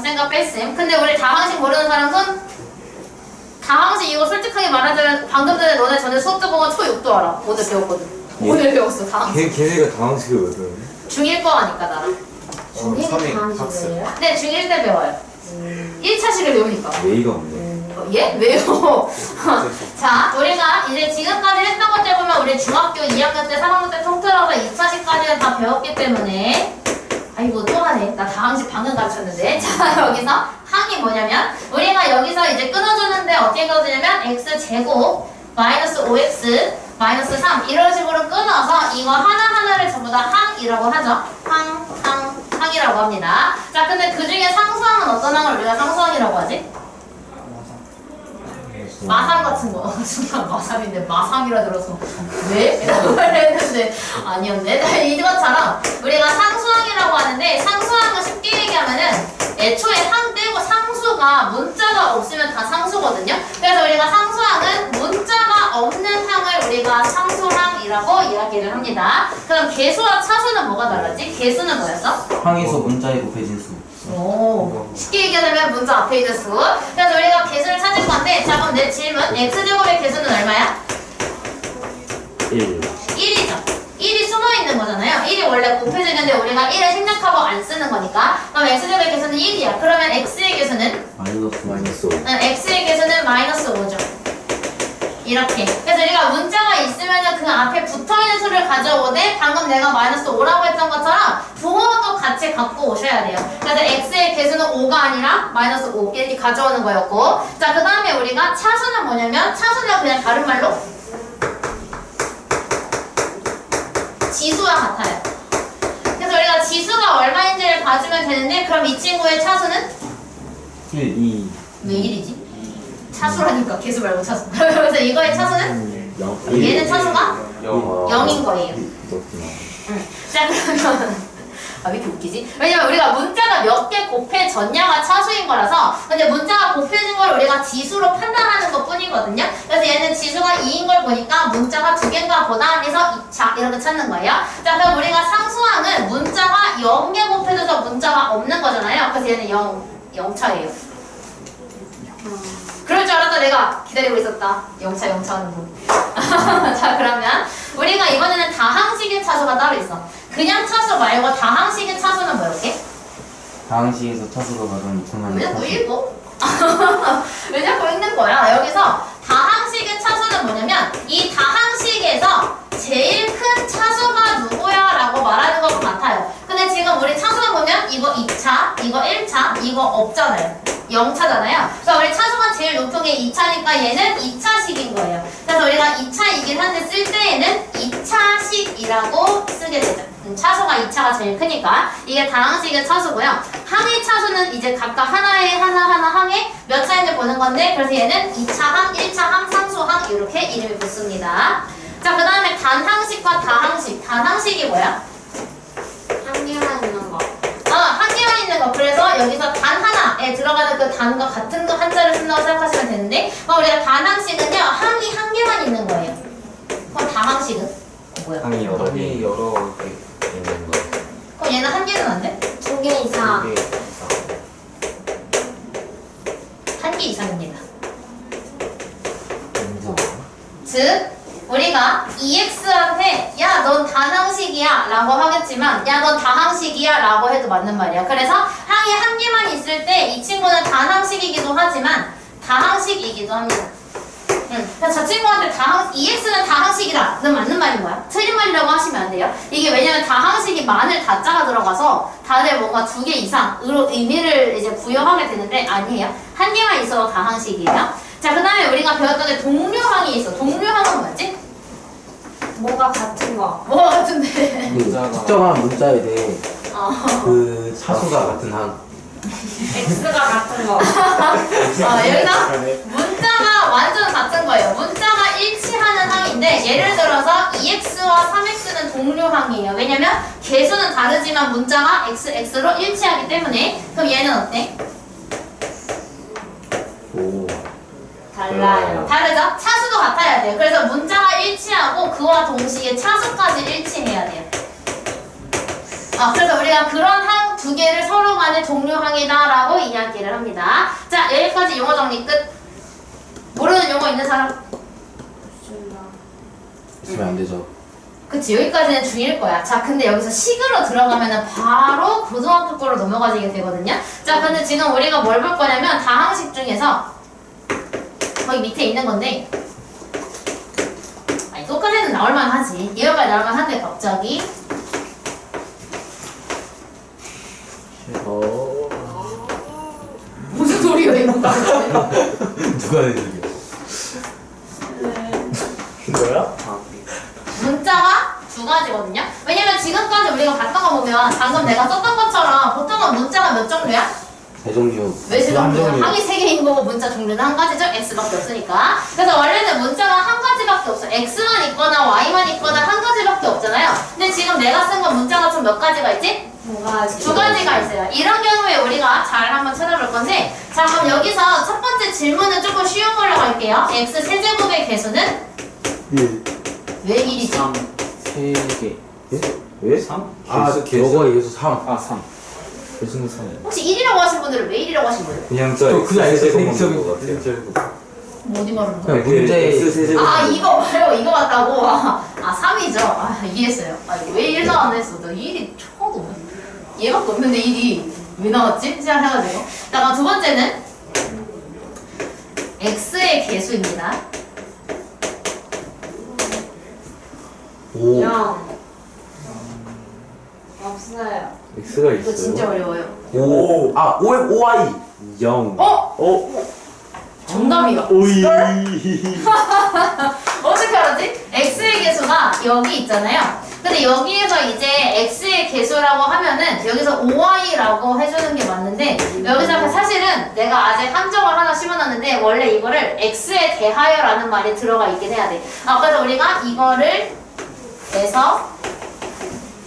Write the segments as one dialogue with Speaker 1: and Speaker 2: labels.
Speaker 1: 쌤과 뺐음. 근데 우리 다항식 모르는 사람 손? 다항식 이거 솔직하게 말하자면 방금 전에 너네 전에 수업 들어본 초6도 알아. 오늘 배웠거든.
Speaker 2: 예?
Speaker 1: 오늘 배웠어 다항식.
Speaker 2: 걔네가 다항식을 왜 배우니?
Speaker 1: 중1 거 하니까 나랑.
Speaker 3: 중1이 다항식이에요?
Speaker 1: 네, 중1 때 배워요. 1차식을 배우니까.
Speaker 2: 예의가 없네.
Speaker 1: 예? 왜요? 자, 우리가 이제 지금까지 했던 것들 보면 우리 중학교 2학년 때, 3학년 때 통틀어서 2차식까지는 다 배웠기 때문에 아이고 또 하네. 나 다항식 방금 가르쳤는데. 자, 여기서 항이 뭐냐면 우리가 여기서 이제 끊어주는데 어떻게 끊어주냐면 x제곱 마이너스 5x 마이너스 3 이런 식으로 끊어서 이거 하나하나를 전부 다 항이라고 하죠. 항이라고 합니다. 자, 근데 그 중에 상수항은 어떤 항을 우리가 상수항이라고 하지? 마삼 같은 거. 순간 마삼인데 마삼이라 들어서 왜? 라고 했는데 아니었네. 이것처럼 우리가 상수항이라고 하는데 상수항은 쉽게 얘기하면은 애초에 항 떼고 상수가 문자가 없으면 다 상수거든요. 그래서 우리가 상수항은 문자가 없는 항을 우리가 상수항이라고 이야기를 합니다. 그럼 개수와 차수는 뭐가 다르지? 개수는 뭐였어?
Speaker 4: 항에서 문자에 곱해진 수.
Speaker 1: 오, 쉽게 얘기하자면 문자 앞에 있는 수. 그래서 우리가 개수를 찾을 건데, 자, 그럼 내 질문, x제곱의 개수는 얼마야?
Speaker 2: 1.
Speaker 1: 1이죠. 1이 숨어있는 거잖아요. 1이 원래 곱해지는데 우리가 1을 생략하고 안 쓰는 거니까. 그럼 x제곱의 개수는 1이야. 그러면 x의 개수는?
Speaker 2: 마이너스 5.
Speaker 1: x의 개수는 마이너스 5죠. 이렇게. 그래서 우리가 문자가 있으면은 그 앞에 붙어있는 수를 가져오되 방금 내가 마이너스 5라고 했던 것처럼 부호도 같이 갖고 오셔야 돼요. 그래서 x의 개수는 5가 아니라 마이너스 5 이렇게 가져오는 거였고, 자, 그 다음에 우리가 차수는 뭐냐면 차수는 그냥 다른 말로 지수와 같아요. 그래서 우리가 지수가 얼마인지를 봐주면 되는데, 그럼 이 친구의 차수는?
Speaker 4: 1, 2.
Speaker 1: 왜 1이지? 차수라니까 개수 말고 차수. 그래서 이거의 차수는?
Speaker 2: 0.
Speaker 1: 얘는 차수가?
Speaker 2: 0.
Speaker 1: 0인 거예요.
Speaker 2: 그렇구나.
Speaker 1: 자, 그러면 왜 이렇게 웃기지? 왜냐면 우리가 문자가 몇 개 곱해졌냐가 차수인 거라서, 근데 문자가 곱해진 걸 우리가 지수로 판단하는 것 뿐이거든요. 그래서 얘는 지수가 2인 걸 보니까 문자가 2개인가 보다 해서 2차 이렇게 찾는 거예요. 자, 그럼 우리가 상수항은 문자가 0개 곱해져서 문자가 없는 거잖아요. 그래서 얘는 0차예요. 그럴 줄 알았다. 내가 기다리고 있었다. 0차 하는 분. 자, 그러면 우리가 이번에는 다항식의 차수가 따로 있어. 그냥 차수 말고 다항식의 차수는 뭐였게?
Speaker 4: 다항식에서 차수가 가장 이상한
Speaker 1: 왜 자꾸
Speaker 4: 차수.
Speaker 1: 읽어? 왜 자꾸 읽는 거야? 여기서 다항식의 차수는 뭐냐면 이 다항식에서 제일 큰 차수가 누구야? 라고 말하는 것 같아요. 근데 지금 우리 차수를 보면 이거 2차, 이거 1차, 이거 없잖아요. 0차잖아요. 그래서 우리 차수가 제일 높은 게 2차니까 얘는 2차식인 거예요. 그래서 우리가 2차이긴 한데 쓸 때에는 2차식이라고 쓰게 되죠. 차수가 2차가 제일 크니까 이게 다항식의 차수고요. 항의 차수는 이제 각각 하나 항에 몇 차인지 보는 건데, 그래서 얘는 2차항, 1차항, 상수항 이렇게 이름이 붙습니다. 자, 그 다음에 단항식과 다항식. 단항식이 뭐야?
Speaker 3: 한 개만 있는 거.
Speaker 1: 한 개만 있는 거. 그래서 여기서 단 하나에 들어가는 그 단과 같은 거 한자를 쓴다고 생각하시면 되는데, 우리가 단항식은요, 항이 한 개만 있는 거예요. 그럼 다항식은 뭐야?
Speaker 2: 항이 여러 개.
Speaker 3: 항이
Speaker 2: 여러 개 있는 거.
Speaker 1: 그럼 얘는 한 개는 안 돼?
Speaker 3: 2개 이상.
Speaker 2: 2개 이상.
Speaker 1: 한 개 이상입니다.
Speaker 2: 인정.
Speaker 1: 즉, 우리가 EX한테 야, 넌 단항식이야 라고 하겠지만, 야, 넌 다항식이야 라고 해도 맞는 말이야. 그래서 항이 한 개만 있을 때 이 친구는 단항식이기도 하지만 다항식이기도 합니다. 그래서 저 친구한테 EX는 다항식이다는 맞는 말인 거야. 틀린 말이라고 하시면 안 돼요. 이게 왜냐면 다항식이 만을 다자가 들어가서 다들 뭔가 2개 이상으로 의미를 이제 부여하게 되는데 아니에요. 한 개만 있어도 다항식이에요. 자, 그 다음에 우리가 배웠던 게 동류항이 있어. 동류항은 뭐였지?
Speaker 3: 뭐가 같은 거.
Speaker 1: 뭐 같은데?
Speaker 4: 그 특정한 문자에 대해 그
Speaker 2: 차수가 같은 항.
Speaker 3: X가 같은 거.
Speaker 1: 여기서 문자가 완전 같은 거예요. 문자가 일치하는 항인데, 예를 들어서 2x와 3x는 동류항이에요. 왜냐면 개수는 다르지만 문자가 x로 일치하기 때문에. 그럼 얘는 어때?
Speaker 2: 오.
Speaker 3: 달라요.
Speaker 1: 다르죠? 차수도 같아야 돼요. 그래서 문자가 일치하고 그와 동시에 차수까지 일치해야 돼요. 그래서 우리가 그런 항 두 개를 서로 간의 종류항이다라고 이야기를 합니다. 자, 여기까지 용어 정리 끝. 모르는 용어 있는 사람?
Speaker 4: 있으면 안 되죠.
Speaker 1: 그치, 여기까지는 중1 거야. 자, 근데 여기서 식으로 들어가면은 바로 고등학교 거로 넘어가게 되거든요. 자, 근데 지금 우리가 뭘 볼 거냐면 다항식 중에서 거기 밑에 있는 건데, 아니, 똑같이는 나올만 하지. 이거까지 나올만 한데 갑자기 무슨 소리야 이거?
Speaker 4: 누가 해주게?
Speaker 2: 이거야?
Speaker 1: 문자가 두 가지거든요. 왜냐면 지금까지 우리가 봤던 거 보면 방금 내가 썼던 것처럼 보통은 문자가 몇 종류야?
Speaker 4: 세 종류.
Speaker 1: 왜 세
Speaker 4: 한
Speaker 1: 종류야?
Speaker 4: 종류.
Speaker 1: 항이 세 개인 거고 문자 종류는 한 가지죠? X밖에 없으니까. 그래서 원래는 문자가 한 가지밖에 없어. X만 있거나 Y만 있거나 한 가지밖에 없잖아요. 근데 지금 내가 쓴 건 문자가 총 몇 가지가 있지? 두 가지가 있어요. 이런 경우에 우리가 잘 한번 찾아볼 건데, 자, 그럼 여기서 첫 번째 질문은 조금 쉬운 걸로 갈게요. X 세제곱의 개수는
Speaker 4: 1,
Speaker 1: 왜 1이지?
Speaker 2: 3
Speaker 4: 3개.
Speaker 2: 왜? 3?
Speaker 4: 아, 저거 예수 3.
Speaker 2: 아 3 개수는 3이야.
Speaker 1: 혹시 1이라고 하신 분들은 왜 1이라고 하신 거예요?
Speaker 2: 그냥
Speaker 4: 저 그냥
Speaker 2: 세제곱만
Speaker 4: X
Speaker 2: 본것 같아요.
Speaker 1: 뭐 어디 말하는 거야?
Speaker 4: 그냥 문제
Speaker 2: X 세제곱
Speaker 1: 아, 이거 봐요. 이거 맞다고. 아, 3이죠. 아, 이해했어요. 아, 왜 1 나왔나 했어. 나 1이 처음 오네. 얘밖에 없는데 1이 왜 나왔지? 생각해가지고. 자, 그럼 두 번째는 X의 개수입니다.
Speaker 4: 5.
Speaker 3: 0 없어요.
Speaker 2: X가
Speaker 1: 이거 진짜
Speaker 2: 있어요.
Speaker 1: 어려워요.
Speaker 4: 5. 아, 5M, OI.
Speaker 2: 0
Speaker 1: 어? 정답이야.
Speaker 2: 오이
Speaker 1: 어떻게 알았지? X의 개수가 여기 있잖아요. 근데 여기에서 이제 X의 개수라고 하면은 여기서 OI라고 해주는 게 맞는데, 여기서 사실은 내가 아직 함정을 하나 심어놨는데 원래 이거를 X에 대하여라는 말이 들어가 있긴 해야 돼. 아, 그래서 우리가 이거를 해서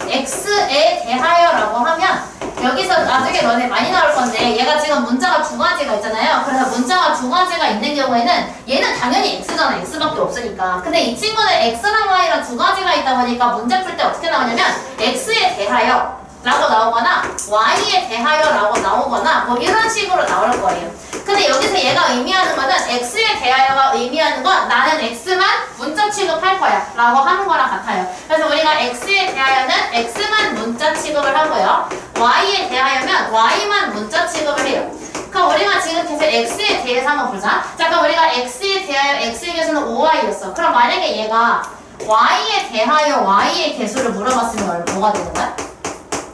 Speaker 1: X에 대하여라고 하면 여기서 나중에 너네 많이 나올 건데, 얘가 지금 문자가 두 가지가 있잖아요. 그래서 문자가 두 가지가 있는 경우에는 얘는 당연히 X잖아. X밖에 없으니까. 근데 이 친구는 X랑 Y랑 두 가지가 있다 보니까 문제 풀 때 어떻게 나오냐면 X에 대하여 라고 나오거나 Y에 대하여 라고 나오거나 뭐 이런 식으로 나올 거예요. 근데 여기서 얘가 의미하는 거는 X에 대하여가 의미하는 건 나는 X만 문자 취급할 거야 라고 하는 거랑 같아요. 그래서 우리가 X에 대하여는 X만 문자 취급을 하고요, Y에 대하여면 Y만 문자 취급을 해요. 그럼 우리가 지금 계속 X에 대해서 한번 보자. 자, 그럼 우리가 X에 대하여 X의 개수는 5Y였어. 그럼 만약에 얘가 Y에 대하여 Y의 개수를 물어봤으면 뭐가 되는 거야?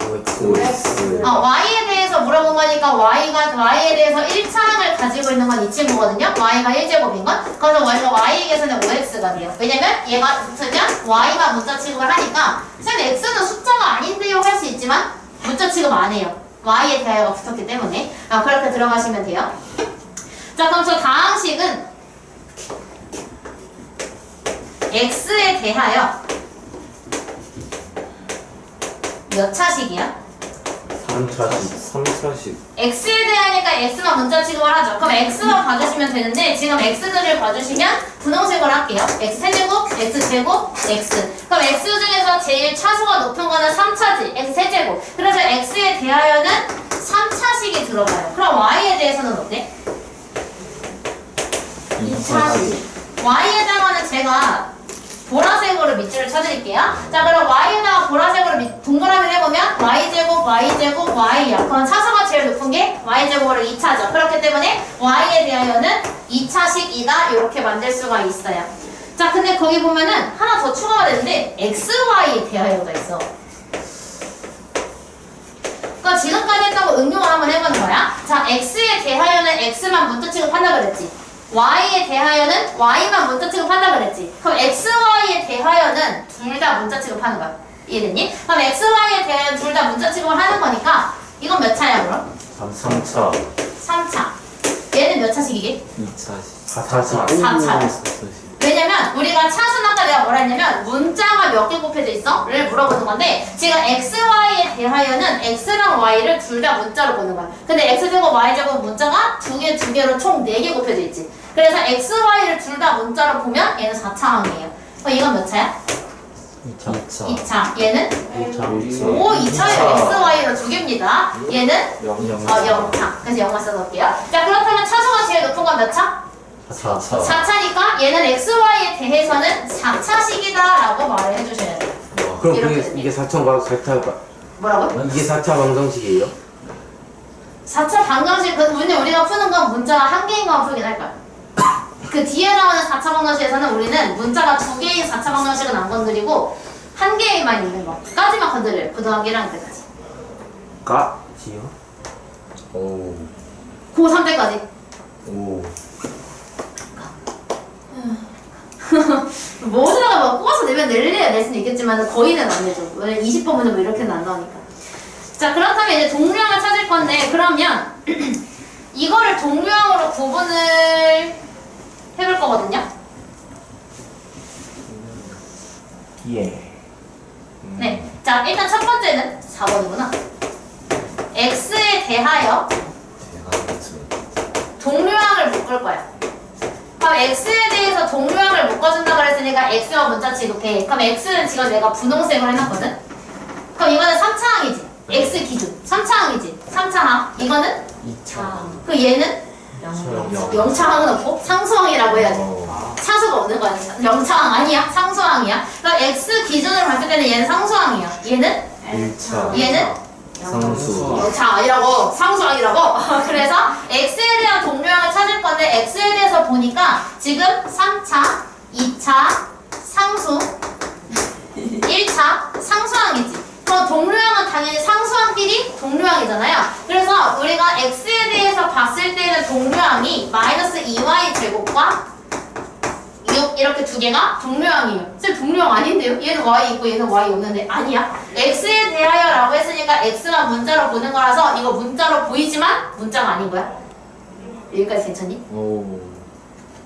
Speaker 2: X
Speaker 1: Y에 대해서 물어본 거니까 Y에 대해서 1차항을 가지고 있는 건 이 친구거든요. Y가 1제곱인 건. 그래서 먼저 Y의 개수는 5X가 돼요. 왜냐면 얘가 붙으면 Y만 문자 취급을 하니까, 선생님 X는 숫자가 아닌데요 할 수 있지만 문자 취급 안 해요. Y에 대하여가 붙었기 때문에. 그렇게 들어가시면 돼요. 자, 그럼 저 다항식은 X에 대하여 몇 차식이야?
Speaker 2: 3차식 3차식
Speaker 1: X에 대하니까 X만 문자 취급을 하죠. 그럼 X만 봐주시면 되는데, 지금 X들을 봐주시면 분홍색으로 할게요. X세제곱, X제곱, X. 그럼 X 중에서 제일 차수가 높은 거는 3차지, X세제곱. 그래서 X에 대하여는 3차식이 들어가요. 그럼 Y에 대해서는 어때?
Speaker 3: 2차식.
Speaker 1: Y에다가는 제가 보라색으로 밑줄을 쳐드릴게요. 자, 그럼 Y에다가 보라색으로 동그라미를 해보면 Y제곱, Y제곱, Y야. 그럼 차수가 제일 높은 게 Y제곱으로 2차죠. 그렇기 때문에 Y에 대하여는 2차식이다. 이렇게 만들 수가 있어요. 자, 근데 거기 보면은 하나 더 추가가 되는데 XY에 대하여가 있어. 그러니까 지금까지 했던 거 응용을 한번 해보는 거야. 자, X에 대하여는 X만 문자 취급한다 그랬지. Y에 대하여는 Y만 문자 취급한다 그랬지. 그럼 XY에 대하여는 둘 다 문자 취급하는 거야. 이해됐니? 그럼 XY에 대하여는 둘 다 문자 취급을 하는 거니까 이건 몇 차야 그럼?
Speaker 2: 3차
Speaker 1: 3차. 얘는 몇 차식이게?
Speaker 2: 2차식
Speaker 4: 4차.
Speaker 1: 4차. 왜냐면 우리가 차수는 아까 내가 뭐라 했냐면 문자가 몇 개 곱해져 있어? 를 물어보는 건데, 지금 XY에 대하여는 X랑 Y를 둘 다 문자로 보는 거야. 근데 X제곱, Y제곱 문자가 두 개로 총 4개 곱해져 있지. 그래서 XY를 둘 다 문자로 보면 얘는 4차항이에요. 그럼 이건 몇 차야?
Speaker 4: 2차.
Speaker 1: 2차. 얘는
Speaker 4: 1차.
Speaker 1: 오, 2차에 XY로 두 개입니다. 얘는
Speaker 2: 0.
Speaker 1: 0차. 그래서 0만 써놓을게요. 자, 그렇다면 차수가 제일 높은 건 몇 차?
Speaker 4: 4차.
Speaker 1: 4차니까 얘는 XY에 대해서는 4차식이다라고 말을 해주셔야 돼요.
Speaker 4: 그럼
Speaker 1: 이렇게
Speaker 4: 이게 4차
Speaker 1: 뭐라고요?
Speaker 4: 이게 4차 방정식이에요?
Speaker 1: 4차 방정식, 근데 우리가 푸는 건 문자가 한 개인가만 풀긴 할 거야. 그 뒤에 나오는 4차 방정식에서는 우리는 문자가 두 개인 4차 방정식은 안 건드리고 한 개만 있는 거까지만 건드려요. 고등학교 1학년 때까지.
Speaker 4: 까지요?
Speaker 2: 오.
Speaker 1: 고3 때까지.
Speaker 2: 오.
Speaker 1: 모두가 뭐 꼬아서 내면 낼래야 낼 수는 있겠지만 거의는 안 내죠. 왜냐면 20번 문제 뭐 이렇게는 안 나오니까. 자, 그렇다면 이제 동류항을 찾을 건데, 그러면 이거를 동류항으로 구분을 해볼 거거든요.
Speaker 4: 예.
Speaker 1: 네. 자, 일단 첫 번째는 4번이구나. x에 대하여 동류항을 묶을 거야. 그럼 x에 대해서 동류항을 묶어준다 그랬으니까 x와 문자 취급해. 그럼 x는 지금 내가 분홍색으로 해놨거든. 그럼 이거는 3차항이지. x 기준 3차항이지. 3차항. 이거는
Speaker 2: 2차.
Speaker 1: 그 얘는 0차항은 없고 상수항이라고 해야지. 차수가 없는 거야. 0차항 아니야. 상수항이야. 그럼 x 기준으로 봤을 때는 얘는 상수항이야. 얘는
Speaker 2: 1차.
Speaker 1: 얘는
Speaker 2: 상수.
Speaker 1: 0차항이라고. 상수항이라고. 그래서 x에 대한 동류항을 찾을 건데 x에 대해서 보니까 지금 3차, 2차, 상수, 1차, 상수항이지. 그럼 동류항은 당연히 상수항끼리 동류항이잖아요. 그래서 우리가 x에 대해서 봤을 때는 동류항이 마이너스 2y 제곱과 6 이렇게 두 개가 동류항이에요. 쌤 동류항 아닌데요? 얘는 y 있고 얘는 y 없는데 아니야. x에 대하여 라고 했으니까 x가 문자로 보는 거라서 이거 문자로 보이지만 문자가 아닌 거야. 여기까지 괜찮니?
Speaker 2: 오.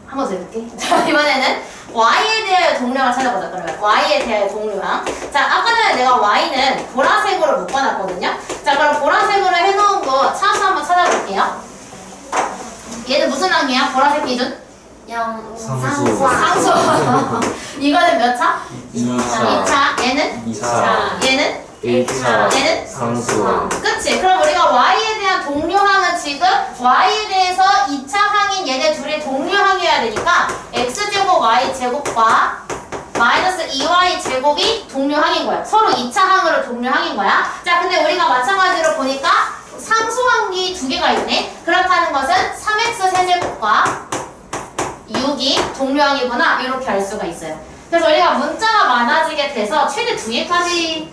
Speaker 1: 한 번 더 해볼게. 자, 이번에는 y에 대하여 동류항을 찾아보자. 그러면 y에 대하여 동류항. 자, 아까 전에 내가 y는 보라색으로 묶어놨거든요. 자, 그럼 보라색으로 해놓은 거 차수 한번 찾아볼게요. 얘는 무슨 항이야? 보라색 기준?
Speaker 2: 상수.
Speaker 1: 상수. 이거는 몇 차?
Speaker 2: 2차.
Speaker 1: 2차. 얘는?
Speaker 2: 2차.
Speaker 1: 얘는?
Speaker 2: 1차.
Speaker 1: 얘는?
Speaker 2: 상수.
Speaker 1: 그치? 그럼 우리가 y에 대한 동류항은 지금 y에 대해서 2차 항인 얘네 둘이 동류항이어야 되니까 x제곱 y제곱과 마이너스 2y 제곱이 동류항인 거야. 서로 2차 항으로 동류항인 거야. 자, 근데 우리가 마찬가지로 보니까 상수항이 두 개가 있네. 그렇다는 것은 3x 세제곱과 6이 동류항이구나. 이렇게 알 수가 있어요. 그래서 우리가 문자가 많아지게 돼서 최대 2개까지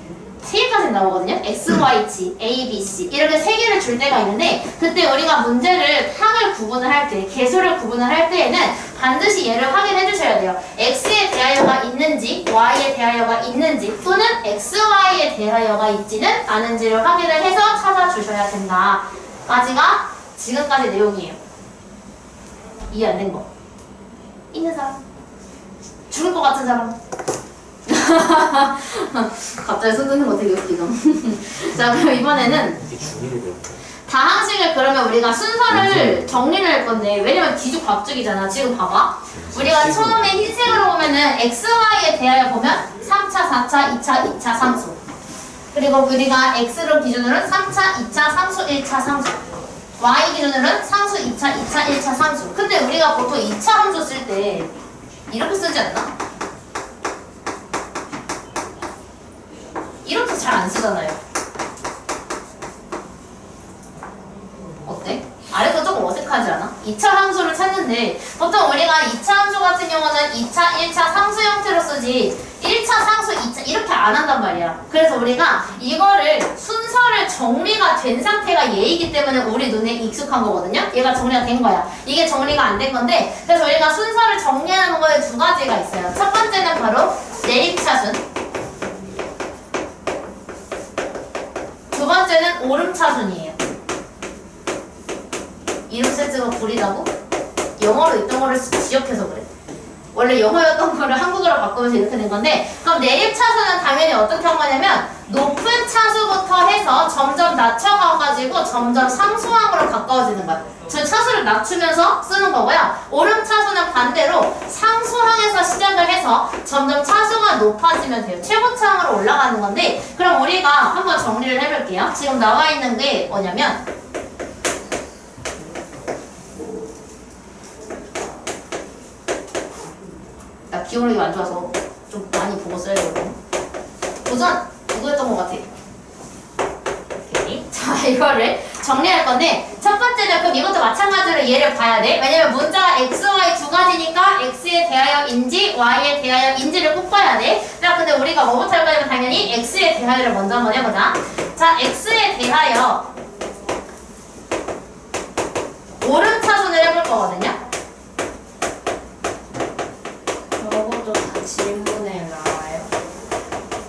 Speaker 1: 3개까지 나오거든요. x, y, g, a, b, c 이렇게 3개를 줄 때가 있는데 그때 우리가 문제를 항을 구분을 할 때, 개수를 구분을 할 때에는 반드시 얘를 확인해 주셔야 돼요. x에 대하여가 있는지, y에 대하여가 있는지 또는 xy에 대하여가 있지는 않은지를 확인을 해서 찾아주셔야 된다. 까지가 지금까지 내용이에요. 이해 안 된 거? 있는 사람? 죽을 것 같은 사람? 갑자기 손 드는 거 되게 웃기죠? 자, 그럼 이번에는
Speaker 4: 이게 중일이
Speaker 1: 다항식을 그러면 우리가 순서를 정리를 할 건데 왜냐면 뒤죽박죽이잖아. 지금 봐봐. 우리가 처음에 흰색으로 보면은 xy에 대하여 보면 3차, 4차, 2차, 2차 상수. 그리고 우리가 x로 기준으로는 3차, 2차, 상수, 1차 상수. y 기준으로는 상수 2차, 2차, 1차 상수. 근데 우리가 보통 2차 함수 쓸 때 이렇게 쓰지 않나? 이렇게 잘 안 쓰잖아요. 어때? 아래 거 조금 어색하지 않아? 2차 함수를 찾는데 보통 우리가 2차 함수 같은 경우는 2차, 1차 상수 형태로 쓰지 1차 상수, 2차 이렇게 안 한단 말이야. 그래서 우리가 이거를 순서를 정리가 된 상태가 얘이기 때문에 우리 눈에 익숙한 거거든요. 얘가 정리가 된 거야. 이게 정리가 안 된 건데 그래서 우리가 순서를 정리하는 거에 두 가지가 있어요. 첫 번째는 바로 내림차순, 두 번째는 오름차순이에요. 이름 세트가 구리다고? 영어로 있던 거를 지역해서 그래. 원래 영어였던 거를 한국어로 바꾸면서 이렇게 된 건데 그럼 내림차순은 당연히 어떻게 한 거냐면 높은 차수부터 해서 점점 낮춰가가지고 점점 상수항으로 가까워지는 거야. 저 차수를 낮추면서 쓰는 거고요. 오름 차수는 반대로 상수항에서 시작을 해서 점점 차수가 높아지면 돼요. 최고차항으로 올라가는 건데, 그럼 우리가 한번 정리를 해볼게요. 지금 나와 있는 게 뭐냐면, 나 기억력이 안 좋아서 좀 많이 보고 써야 되거든. 우선 이거였던 것 같아. 오케이. 자, 이거를 정리할 건데, 첫 번째는 그럼 이것도 마찬가지로 얘를 봐야 돼. 왜냐면 문자가 x, y 두 가지니까 x에 대하여인지 y에 대하여인지를 꼭 봐야 돼. 자, 근데 우리가 뭐부터 할 거냐면 당연히 x에 대하여를 먼저 한번 해보자. 자, x에 대하여 오름차순을 해볼 거거든요.
Speaker 3: 저것도 다 질문에 나와요.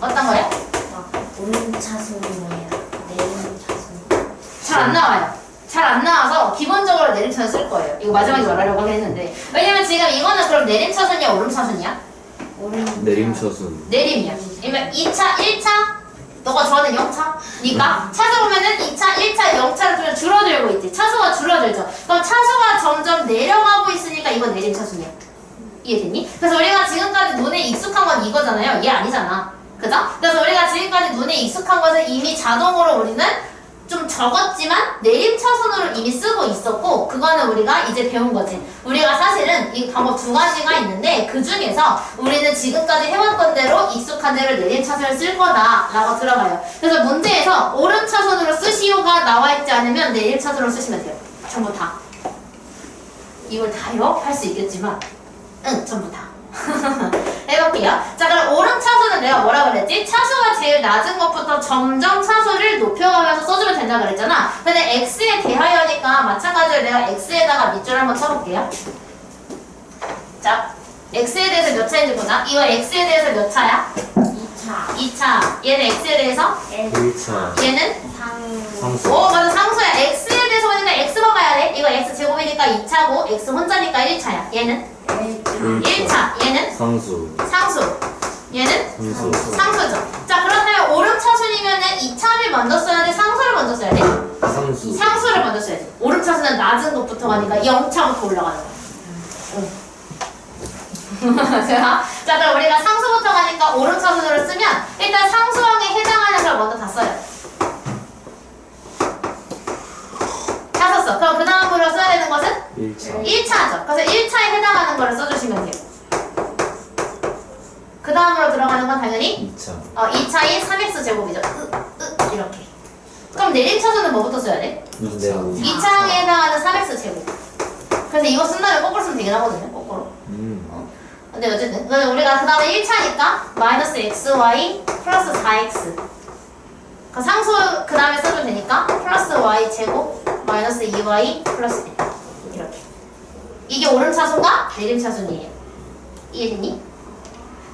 Speaker 1: 어떤 거요?
Speaker 3: 막 오름차순이 뭐예요? 내림차순.
Speaker 1: 잘 안 나와요. 잘 안 나와서 기본적으로 내림차순 쓸 거예요. 이거 마지막에 말하려고 하긴 했는데. 왜냐면 지금 이거는 그럼 내림차순이야, 오름차순이야?
Speaker 2: 내림차순.
Speaker 1: 내림이야. 그러면 2차, 1차? 너가 좋아하는 0차? 니까 차수 보면은 2차, 1차, 0차를 좀 줄어들고 있지. 차수가 줄어들죠. 그럼 차수가 점점 내려가고 있으니까 이건 내림차순이야. 이해됐니? 그래서 우리가 지금까지 눈에 익숙한 건 이거잖아요. 얘 아니잖아. 그죠? 그래서 우리가 지금까지 눈에 익숙한 것은 이미 자동으로 우리는 좀 적었지만 내림차순으로 이미 쓰고 있었고, 그거는 우리가 이제 배운 거지. 우리가 사실은 이 방법 두 가지가 있는데 그 중에서 우리는 지금까지 해왔던 대로 익숙한 대로 내림차순을 쓸 거다라고 들어가요. 그래서 문제에서 오름차순으로 쓰시오가 나와있지 않으면 내림차순으로 쓰시면 돼요. 전부 다. 이걸 다요? 할 수 있겠지만 응, 전부 다. 해볼게요. 자, 그럼 오름차수는 내가 뭐라 그랬지? 차수가 제일 낮은 것부터 점점 차수를 높여가면서 써주면 된다 그랬잖아. 근데 x에 대하여니까 마찬가지로 내가 x에다가 밑줄 한번 쳐볼게요. 자, x에 대해서 몇 차인지 보자. 이거 x에 대해서 몇 차야?
Speaker 3: 2차.
Speaker 1: 2차. 얘는 x에 대해서?
Speaker 2: 1차.
Speaker 1: 얘는?
Speaker 2: 상수.
Speaker 1: 오, 맞아, 상수야. x에 대해서 보니까 x만 가야 돼. 이거 x 제곱이니까 2차고 x 혼자니까 1차야. 얘는? 1차. 얘는?
Speaker 2: 상수.
Speaker 1: 상수. 얘는?
Speaker 2: 상수.
Speaker 1: 상수죠. 자, 그렇다면 오름차순이면은 2차를 먼저 써야 돼? 상수를 먼저 써야 돼?
Speaker 2: 상수.
Speaker 1: 상수를 먼저 써야지. 오름차순은 낮은 것부터 가니까 0차부터 올라가는 거야. 자, 그럼 우리가 상수부터 가니까 오름차순으로 쓰면 일단 상수항에 해당하는 걸 먼저 다 써요. 다 썼어. 그럼 그 다음으로 써야 되는 것은?
Speaker 2: 1차.
Speaker 1: 1차죠. 그래서 1차에 해당하는 거를 써주시면 돼요. 그 다음으로 들어가는 건 당연히
Speaker 2: 2차.
Speaker 1: 2차인 3x 제곱이죠. 이렇게. 그럼 내림차순은 뭐부터 써야 돼?
Speaker 2: 2차.
Speaker 1: 2차항에 해당하는 3x 제곱. 그래서 이거 쓴다면 거꾸로 쓰면 되긴 하거든요. 거꾸로. 근데 어쨌든 우리가 그 다음에 1차니까 마이너스 xy 플러스 4x. 그 상수 그 다음에 써도 되니까 플러스 y 제곱 마이너스 2y 플러스 1. 이렇게. 이게 오름차순과 내림차순이에요. 이해됐니?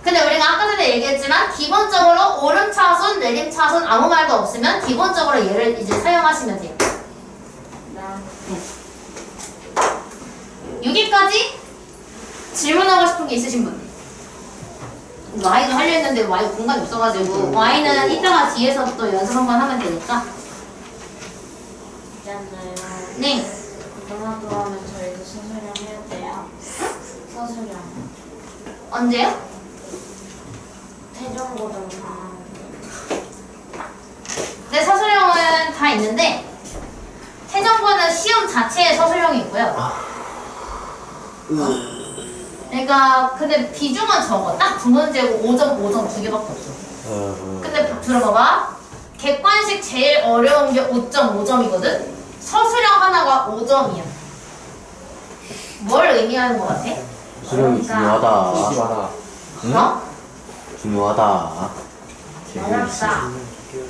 Speaker 1: 근데 우리가 아까 전에 얘기했지만 기본적으로 오름차순, 내림차순 아무 말도 없으면 기본적으로 얘를 이제 사용하시면 돼요. 네. 여기까지 질문하고 싶은 게 있으신 분? Y도 하려 했는데 Y 공간이 없어가지고 Y는 이따가 뒤에서 또 연습 한번 하면 되니까.
Speaker 3: 있잖아요.
Speaker 1: 네.
Speaker 3: 고등학교 가면 저희도 서술형 해야 돼요. 서술형.
Speaker 1: 언제요?
Speaker 3: 태종고등학교.
Speaker 1: 네, 서술형은 다 있는데 태정고는 시험 자체에 서술형이 있고요. 그러니까 근데 비중은 적어. 딱 두 문제고 5점, 5점 두 개밖에 없어. 근데 들어봐봐. 객관식 제일 어려운 게 5.5점이거든? 서술형 하나가 5점이야. 뭘 의미하는 것 같아?
Speaker 4: 수령이 중요하다.
Speaker 2: 응?
Speaker 1: 어?
Speaker 4: 중요하다.
Speaker 3: 어렵다.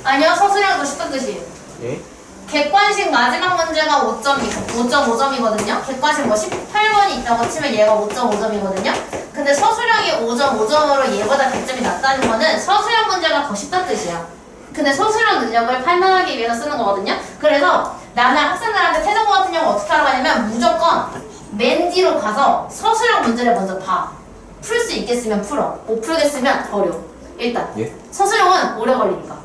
Speaker 1: 아니요, 서술형도 쉽단 뜻이에요.
Speaker 4: 예?
Speaker 1: 객관식 마지막 문제가 5.5점이거든요. 객관식 뭐 18번이 있다고 치면 얘가 5.5점이거든요. 근데 서술형이 5.5점으로 얘보다 100점이 낮다는 거는 서술형 문제가 더 쉽다는 뜻이야. 근데 서술형 능력을 판단하기 위해서 쓰는 거거든요. 그래서 나는 학생들한테 태정고 같은 경우 어떻게 하라고 하냐면 무조건 맨 뒤로 가서 서술형 문제를 먼저 봐. 풀 수 있겠으면 풀어. 못 풀겠으면 버려. 일단
Speaker 4: 예?
Speaker 1: 서술형은 오래 걸리니까.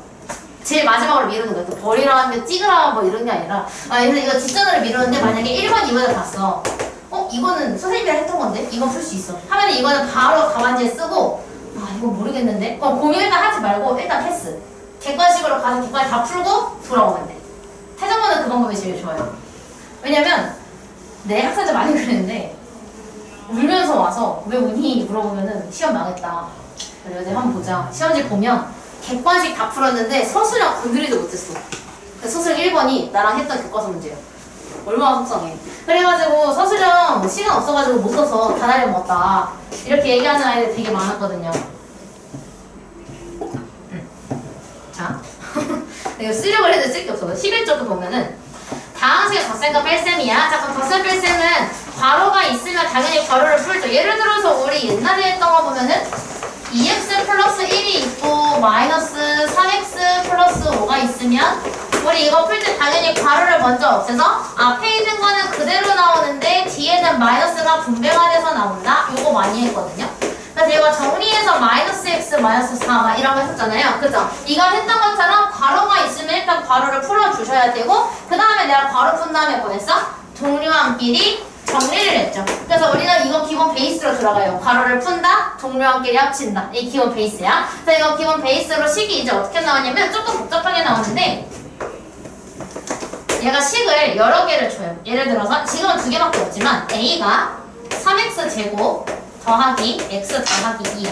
Speaker 1: 제일 마지막으로 미루는 거야. 또 버리라 하면 찍으라 뭐 이런 게 아니라 그래서 이거 뒷전으로 미루는데 만약에 1번, 2번을 봤어. 이거는 선생님이 했던 건데 이건 풀 수 있어. 하면 이거는 바로 답안지에 쓰고 이거 모르겠는데? 고민 일단 하지 말고 일단 패스. 객관식으로 가서 객관식 다 풀고 돌아오면 돼. 태정원은 그 방법이 제일 좋아요. 왜냐면 내 학생들 많이 그랬는데 울면서 와서 왜 우니? 물어보면은 시험 망했다. 그래서 내가 한번 보자. 시험지 보면 객관식 다 풀었는데 서술형 건드리도 못했어. 서술 1번이 나랑 했던 교과서 문제예요. 얼마나 속상해. 그래가지고 서술형 시간 없어가지고 못 써서 다 날려먹었다. 이렇게 얘기하는 아이들 되게 많았거든요. 자, 이거 쓰려고 해도 쓸 게 없어. 11쪽도 보면은 다항식의 덧셈과 뺄셈이야. 자, 그럼 덧셈 뺄셈은 괄호가 있으면 당연히 괄호를 풀죠. 예를 들어서 우리 옛날에 했던 거 보면은 2x 플러스 1이 있고 마이너스 3x 플러스 5가 있으면 우리 이거 풀 때 당연히 괄호를 먼저 없애서 앞에 있는 거는 그대로 나오는데 뒤에는 마이너스가 분배가 돼서 나온다. 이거 많이 했거든요. 그래서 이거 정리해서 마이너스 x 마이너스 4 막 이런 거 했었잖아요. 그죠? 이거 했던 것처럼 괄호가 있으면 일단 괄호를 풀어주셔야 되고 그 다음에 내가 괄호 푼 다음에 뭐 했어? 동료함끼리 정리를 했죠. 그래서 우리는 이거 기본 베이스로 들어가요. 괄호를 푼다, 동료함끼리 합친다. 이 기본 베이스야. 그래서 이거 기본 베이스로 식이 이제 어떻게 나오냐면 조금 복잡하게 나오는데 얘가 식을 여러 개를 줘요. 예를 들어서 지금은 2개밖에 없지만 A가 3x 제곱 더하기 x 더하기 2야.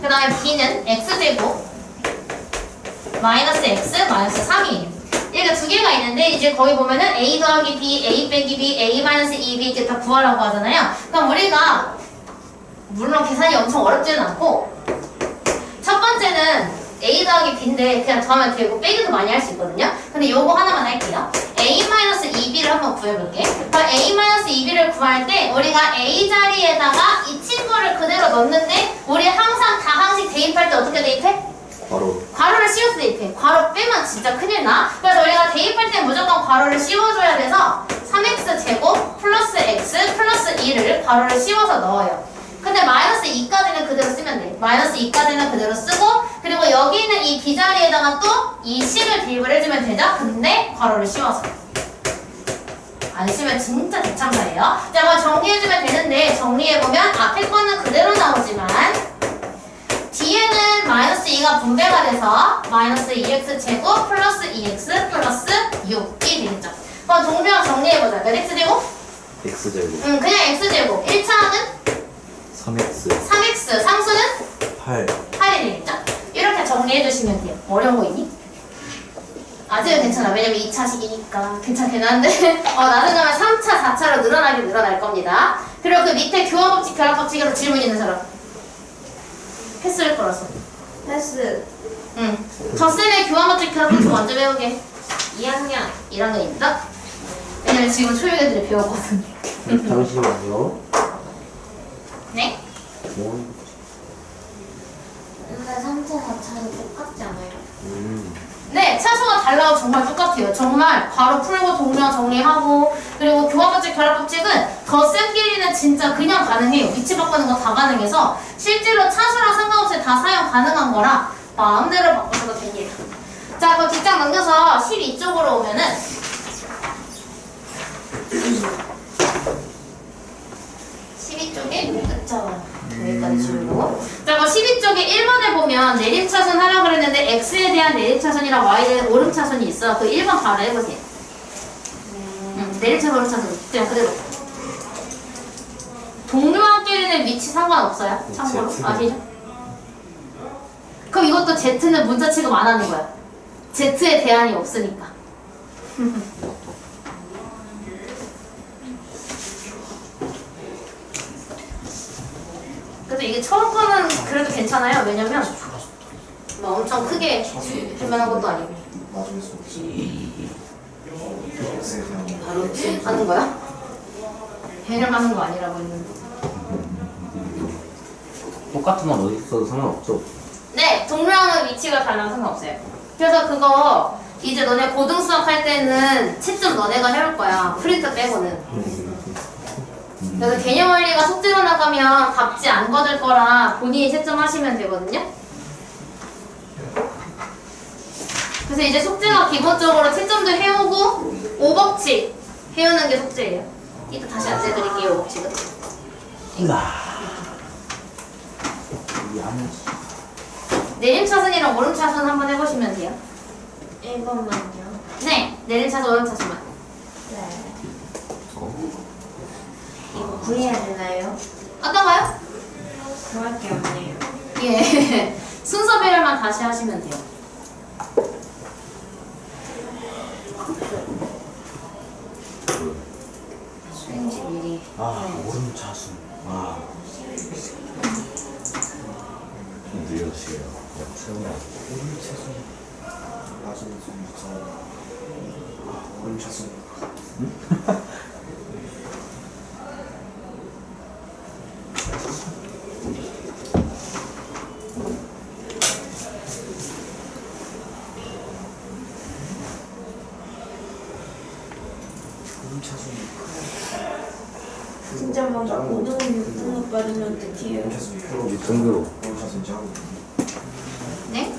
Speaker 1: 그 다음에 B는 x제곱 마이너스 x 마이너스 3이에요. 얘가 2개가 있는데 이제 거기 보면은 a 더하기 b, a 빼기 b, a 마이너스 2b 이렇게 다 구하라고 하잖아요. 그럼 우리가 물론 계산이 엄청 어렵지는 않고 첫 번째는 a 더하기 b인데 그냥 더하면 되고 빼기도 많이 할 수 있거든요. 근데 요거 하나만 할게요. a 마이너스 2b를 한번 구해볼게. 그럼 a 마이너스 2b를 구할 때 우리가 a 자리에다가 이 친구를 그대로 넣는데 우리 항상 다항식 대입할 때 어떻게 대입해? 괄호를 씌워서 대입해. 괄호 빼면 진짜 큰일 나. 그래서 우리가 대입할 때 무조건 괄호를 씌워줘야 돼서 3x 제곱 플러스 x 플러스 2를 괄호를 씌워서 넣어요. 근데 마이너스 2까지는 그대로 쓰면 돼. 마이너스 2까지는 그대로 쓰고 그리고 여기 있는 이 b자리에다가 또 이 식을 대입을 해주면 되죠? 근데 괄호를 씌워서 안 씌우면 진짜 대참사예요. 자, 그럼 정리해주면 되는데 정리해보면 앞에 거는 그대로 나오지만 뒤에는 마이너스 2가 분배가 돼서 마이너스 2x 제곱 플러스 2x 플러스 6이 되겠죠. 그럼 동료랑 정리해보자. 몇 x제곱?
Speaker 2: x제곱.
Speaker 1: 그냥 x제곱. 1차는
Speaker 2: 3x.
Speaker 1: 3x. 상수는? 8이 되겠죠. 이렇게 정리해주시면 돼요. 어려운 거 있니? 아직은 괜찮아. 왜냐면 2차식이니까 괜찮긴 한데 나중에 가면 3차, 4차로 늘어날 겁니다. 그리고 그 밑에 교환법칙, 결합법칙에서 질문 있는 사람 패스할 거라서.
Speaker 3: 패스.
Speaker 1: 덧셈의 교환법칙, 결합법칙 먼저 배우게. 2학년 1학년입니다. 왜냐면 지금 초육애들이 배웠거든요.
Speaker 4: 잠시만요.
Speaker 1: 네?
Speaker 3: 근데 3차, 4차는 똑같지 않아요?
Speaker 1: 네, 차수가 달라도 정말 똑같아요. 정말 괄호 풀고 동료 정리하고 그리고 교환법칙, 결합법칙은 덧셈끼리는 진짜 그냥 가능해요. 위치 바꾸는 거 다 가능해서 실제로 차수랑 상관없이 다 사용 가능한 거라 마음대로 바꾸셔도 됩니다. 자, 그럼 뒷장 넘겨서 12쪽으로 오면은 12쪽에 그쵸? 여기까지 줄고 자, 그럼 12쪽에 1번에 보면 내림차선 하라고 그랬는데 X에 대한 내림차선이랑 Y에 대한 오름차선이 있어. 그 1번 바로 해보세요. 내림차선, 오름차선 그냥 그대로. 동료한끼리는 위치 상관없어요? 참고로 아시죠? 그럼 이것도 Z는 문자 취급 안 하는 거야. Z에 대안이 없으니까. 그래도 이게 처음 거는 그래도 괜찮아요. 왜냐면 뭐 엄청 크게 할 만한 것도 아니고. 바로 하는 거야? 배념하는 거 아니라고 했는데.
Speaker 4: 똑같은 건 어디 있어도 상관없죠.
Speaker 1: 네, 동료하는 위치가 달라서 상관없어요. 그래서 그거 이제 너네 고등수학 할 때는 채점 너네가 해올 거야. 프린트 빼고는. 그래서 개념 원리가 숙제로 나가면 답지 안 거둘 거라 본인이 채점하시면 되거든요. 그래서 이제 숙제가 기본적으로 채점들 해오고 오법칙 해오는 게 숙제예요. 이따 다시 안내드릴게요, 오법칙은.
Speaker 4: 우와. 이 야무지.
Speaker 1: 내림차순이랑 오름차순 한번 해보시면 돼요.
Speaker 3: 1번만요.
Speaker 1: 네, 내림차순, 오름차순만.
Speaker 3: 네. 이거 구해야 되나요?
Speaker 1: 어떤가요?
Speaker 3: 그럴 게 없네요.
Speaker 1: 예. 순서 배열만 다시 하시면 돼요. 수행지 미리.
Speaker 4: 아, 오름차순. 아.
Speaker 2: 느려지게요. 세우나.
Speaker 4: 오름차순.
Speaker 5: 나중에 좀 무서워. 오른차순.
Speaker 3: 진짜 막 5등, 6등급 받으면 어떡해요?
Speaker 5: 오른차순 프로.
Speaker 2: 6등급으로.
Speaker 5: 오른차순 짜고.
Speaker 1: 네?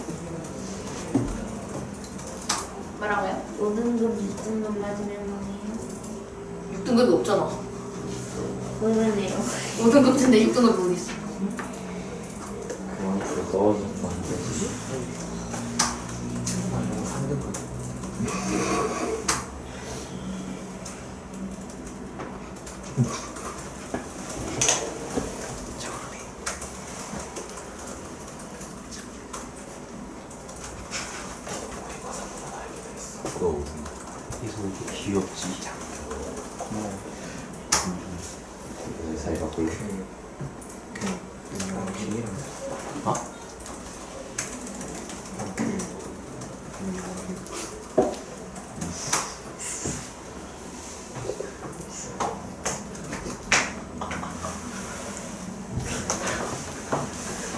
Speaker 1: 뭐라고요?
Speaker 3: 5등급, 6등급 맞으면 뭐해요?
Speaker 1: 6등급이 없잖아.
Speaker 3: 모르네요.
Speaker 1: 5등급인데 6등급이 어디 있어?
Speaker 2: 그만큼 떨어졌다.
Speaker 4: 3등급.
Speaker 2: 너
Speaker 4: 이 소리 좀 귀엽지.
Speaker 2: 사이 바꿀래?
Speaker 4: 아?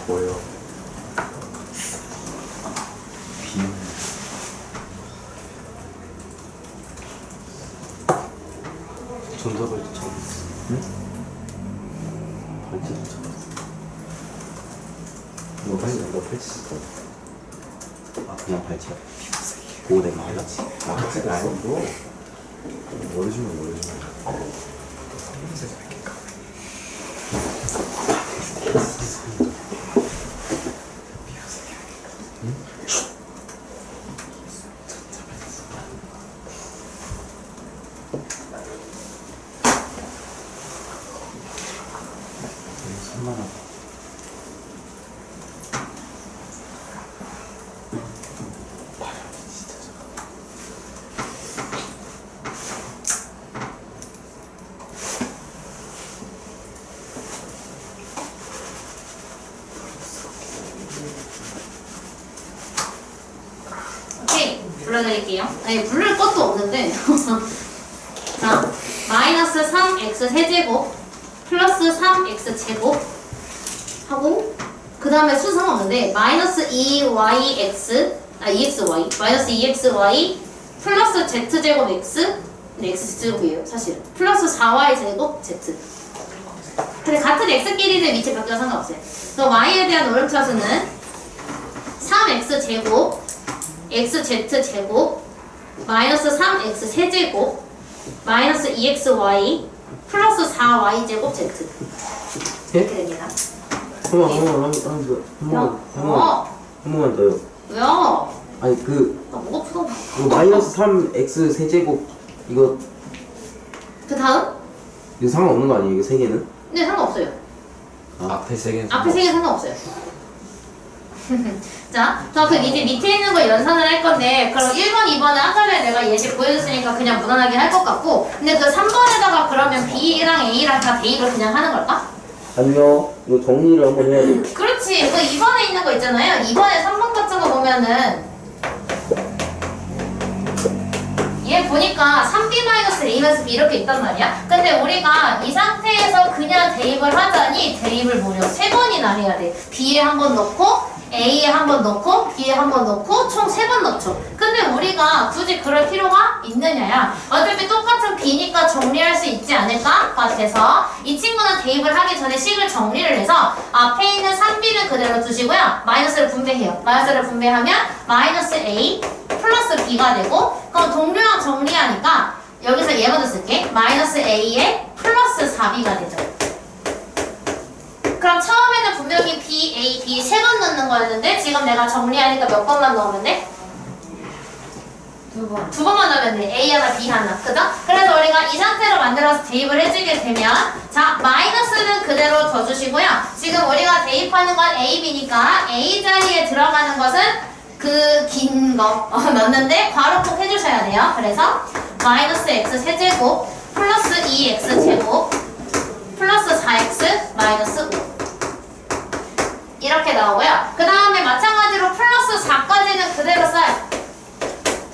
Speaker 2: 뭐예요?
Speaker 4: 비. 전자발찌 참.
Speaker 2: 응?
Speaker 4: 발찌도 참.
Speaker 2: 너 펼쳤어.
Speaker 4: 아, 그냥 발찌야. 고대 발찌.
Speaker 2: 아, 아니고. 모르지만.
Speaker 4: 산만하다.
Speaker 1: 오케이, 불러드릴게요. 아니, 부를 것도 없는데. 자, 마이너스 3x 세제곱 플러스 3x 제곱 하고 그 다음에 수 상관없는데 마이너스 2yx EXY 마이너스 2xy 플러스 z제곱 x 근데 x제곱이에요 사실 플러스 4y제곱 z 근데 같은 x끼리는 위치 바뀌어 상관없어요. 그래서 y에 대한 오름차수는 3x제곱 xz제곱 마이너스 3x 세제곱 마이너스 2xy 플러스 4y제곱 z 이렇게 됩니다.
Speaker 4: 한 번만 더요.
Speaker 1: 왜요?
Speaker 4: 아니 그
Speaker 1: 나 목 아프다.
Speaker 4: 이거 마이너스 3x 세제곱 이거
Speaker 1: 그 다음?
Speaker 4: 상관없는 거 아니에요? 이거 세 개는?
Speaker 1: 네 상관없어요.
Speaker 2: 앞에 세 개는
Speaker 1: 앞에 세 개 상관없어요. 자, 저 그 이제 밑에 있는 거 연산을 할 건데 그럼 1번, 2번은 아까 전에 내가 예시 보여줬으니까 그냥 무난하게 할 것 같고 근데 그 3번에다가 그러면 B랑 A랑 다 대입을 그냥 하는 걸까?
Speaker 4: 아니요. 이거 정리를 한번 해야 돼.
Speaker 1: 그렇지. 그 2번에 있는 거 있잖아요. 2번에 3번 같은 거 보면은 얘 보니까 3B-A-B 이렇게 있단 말이야. 근데 우리가 이 상태에서 그냥 대입을 하자니 대입을 무려 3번이나 해야 돼. B에 한 번 넣고 A에 한 번 넣고 B에 한 번 넣고 총 3번 넣죠. 근데 우리가 굳이 그럴 필요가 있느냐야. 어차피 똑같은 B니까 정리할 수 있지 않을까? 같아서 이 친구는 대입을 하기 전에 식을 정리를 해서 앞에 있는 3B는 그대로 두시고요. 마이너스를 분배해요. 마이너스를 분배하면 마이너스 A 플러스 B가 되고, 그럼 동료랑 정리하니까 여기서 얘 먼저 쓸게. 마이너스 A에 플러스 4B가 되죠. 그럼 처음에는 분명히 B, A, B 3번 넣는 거였는데 지금 내가 정리하니까 몇 번만 넣으면 돼?
Speaker 3: 2번.
Speaker 1: 2번만 넣으면 돼. A 하나, B 하나. 그죠? 그래서 우리가 이 상태로 만들어서 대입을 해주게 되면, 자, 마이너스는 그대로 둬주시고요. 지금 우리가 대입하는 건 A, B니까 A 자리에 들어가는 것은 그 긴 거 넣는데 괄호 꼭 해주셔야 돼요. 그래서 마이너스 X 세제곱 플러스 2X 제곱 플러스 4X 마이너스 5 이렇게 나오고요. 그 다음에 마찬가지로 플러스 4까지는 그대로 써요.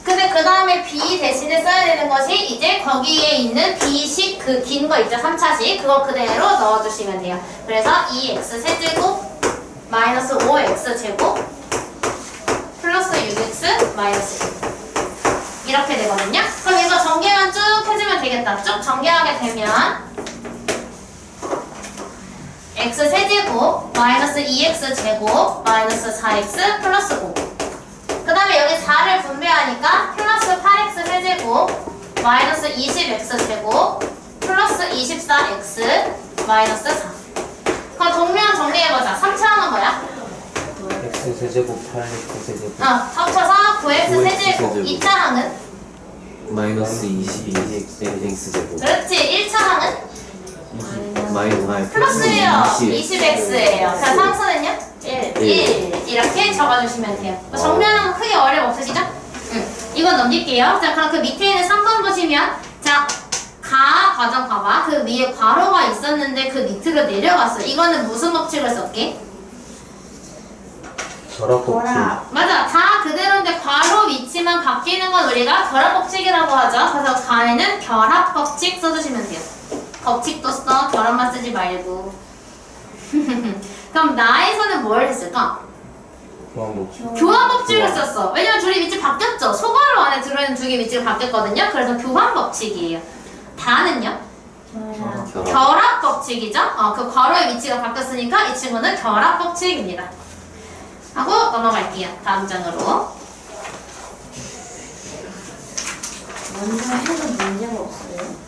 Speaker 1: 근데 그 다음에 B 대신에 써야 되는 것이 이제 거기에 있는 B식 그 긴 거 있죠? 3차식 그거 그대로 넣어주시면 돼요. 그래서 2X 세제곱 마이너스 5X 제곱 플러스 6X 마이너스 1 이렇게 되거든요. 그럼 이거 전개만 쭉 해주면 되겠다. 쭉 전개하게 되면 X 세제곱 마이너스 2X 제곱 마이너스 4X 플러스 5 그 다음에 여기 4를 분배하니까 플러스 8X 세제곱 마이너스 20X 제곱 플러스 24X 마이너스 4 그럼 동면 정리해보자. 3차는 뭐야?
Speaker 4: X 세제곱 8X 세제곱
Speaker 1: 합쳐서 9X
Speaker 2: 9X
Speaker 1: 세제곱
Speaker 2: 세제곱.
Speaker 1: 2차 항은?
Speaker 2: 마이너스 22x 제곱.
Speaker 1: 그렇지. 1차 항은?
Speaker 2: 마이너스
Speaker 1: 플러스예요.
Speaker 2: 20.
Speaker 1: 20X예요. 자, 상수는요? 1 이렇게 적어주시면 돼요. 정리하는 거 크게 어려움 없으시죠? 이건 넘길게요. 자, 그럼 그 밑에 있는 3번 보시면 자, 과정 봐봐. 그 위에 괄호가 있었는데 그 밑으로 내려갔어. 이거는 무슨 법칙을 썼게?
Speaker 4: 결합법칙.
Speaker 1: 맞아. 다 그대로인데 괄호 위치만 바뀌는 건 우리가 결합법칙이라고 하죠. 그래서 가에는 결합법칙 써주시면 돼요. 법칙도 써. 결합만 쓰지 말고. 그럼 나에서는 뭘 했을까?
Speaker 4: 교환법칙.
Speaker 1: 교환법칙을 썼어. 왜냐면 둘이 위치 바뀌었죠. 소괄호 안에 들어있는 두 개 위치가 바뀌었거든요. 그래서 교환법칙이에요. 다는요? 결합법칙이죠. 그 괄호의 위치가 바뀌었으니까 이 친구는 결합법칙입니다. 하고 넘어갈게요. 다음 장으로.
Speaker 3: 먼저 해도 문제가 없어요.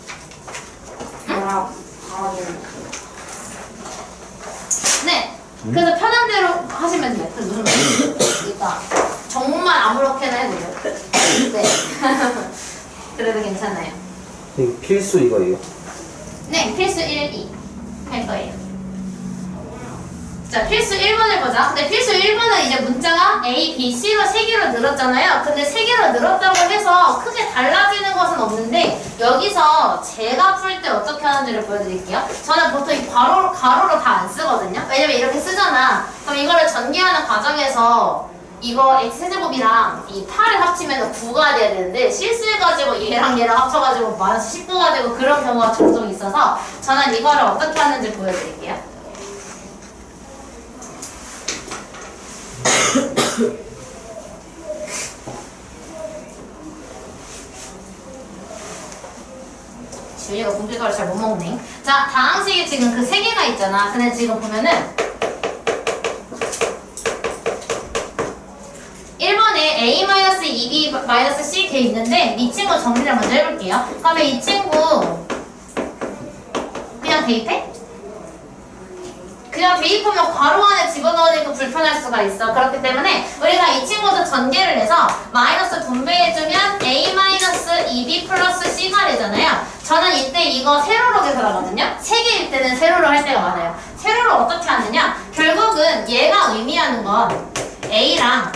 Speaker 1: 네. 그래서 편한 대로 하시면 돼요. 그 무슨 말이에요? 그러니까 정말 아무렇게나 해도 돼요. 네. 그래도 괜찮아요.
Speaker 4: 이거 필수 이거예요.
Speaker 1: 네, 필수 1, 2 할 거예요. 자, 필수 1번을 보자. 근데 필수 1번은 이제 문자가 A, B, C로 3개로 늘었잖아요. 근데 3개로 늘었다고 해서 크게 달라지는 것은 없는데 여기서 제가 풀 때 어떻게 하는지를 보여드릴게요. 저는 보통 이 가로로 다 안 쓰거든요. 왜냐면 이렇게 쓰잖아. 그럼 이거를 전개하는 과정에서 이거 X세제곱이랑 이 8을 합치면 9가 돼야 되는데 실수해가지고 얘랑 합쳐가지고 마이너스 19가 되고 그런 경우가 종종 있어서 저는 이거를 어떻게 하는지 보여드릴게요. 주희가 공깃밥을 잘 못 먹네. 자, 다항식이 지금 그 3개가 있잖아. 근데 지금 보면은 1번에 A-2B-C 돼 있는데 이 친구 정리를 먼저 해볼게요. 그러면 이 친구 그냥 대입해? 그냥 대입하면 괄호 안에 집어넣으니까 불편할 수가 있어. 그렇기 때문에 우리가 이 친구도 전개를 해서 마이너스 분배해주면 A-2B 플러스 C가 되잖아요. 저는 이때 이거 세로로 계산하거든요. 3개일 때는 세로로 할 때가 많아요. 세로로 어떻게 하느냐? 결국은 얘가 의미하는 건 A랑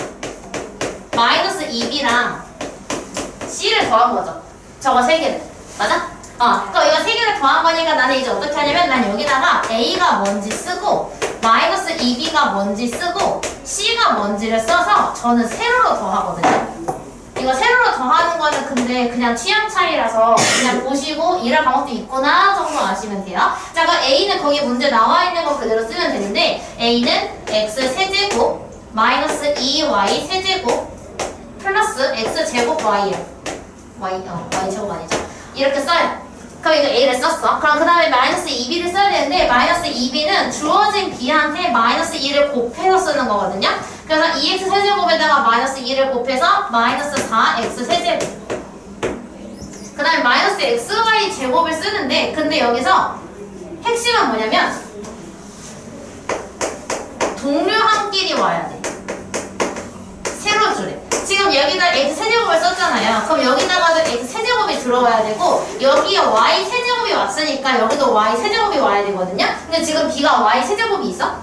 Speaker 1: 마이너스 2B랑 C를 더한 거죠. 저거 3개를. 맞아? 그럼 이거 3개를 더한 거니까 나는 이제 어떻게 하냐면 난 여기다가 A가 뭔지 쓰고 마이너스 2B가 뭔지 쓰고 C가 뭔지를 써서 저는 세로로 더하거든요. 이거 세로로 더하는 거는 근데 그냥 취향 차이라서 그냥 보시고 이럴 방법도 있구나 정도 아시면 돼요. 자, 그럼 A는 거기 문제 나와 있는 거 그대로 쓰면 되는데 A는 X 세제곱 마이너스 2y 세제곱 플러스 x제곱 y야. y제곱 아니죠? 이렇게 써요. 그럼 이거 a를 썼어. 그럼 그 다음에 마이너스 2b를 써야 되는데 마이너스 2b는 주어진 b한테 마이너스 2를 곱해서 쓰는 거거든요. 그래서 2x 세제곱에다가 마이너스 2를 곱해서 마이너스 4x 세제곱. 그 다음에 마이너스 xy 제곱을 쓰는데 근데 여기서 핵심은 뭐냐면 동류항끼리 와야 돼. 세로줄에. 지금 여기다 x 세제곱을 썼잖아요. 그럼 여기다가도 x 세제곱이 들어와야 되고 여기에 y 세제곱이 왔으니까 여기도 y 세제곱이 와야 되거든요. 근데 지금 b가 y 세제곱이 있어?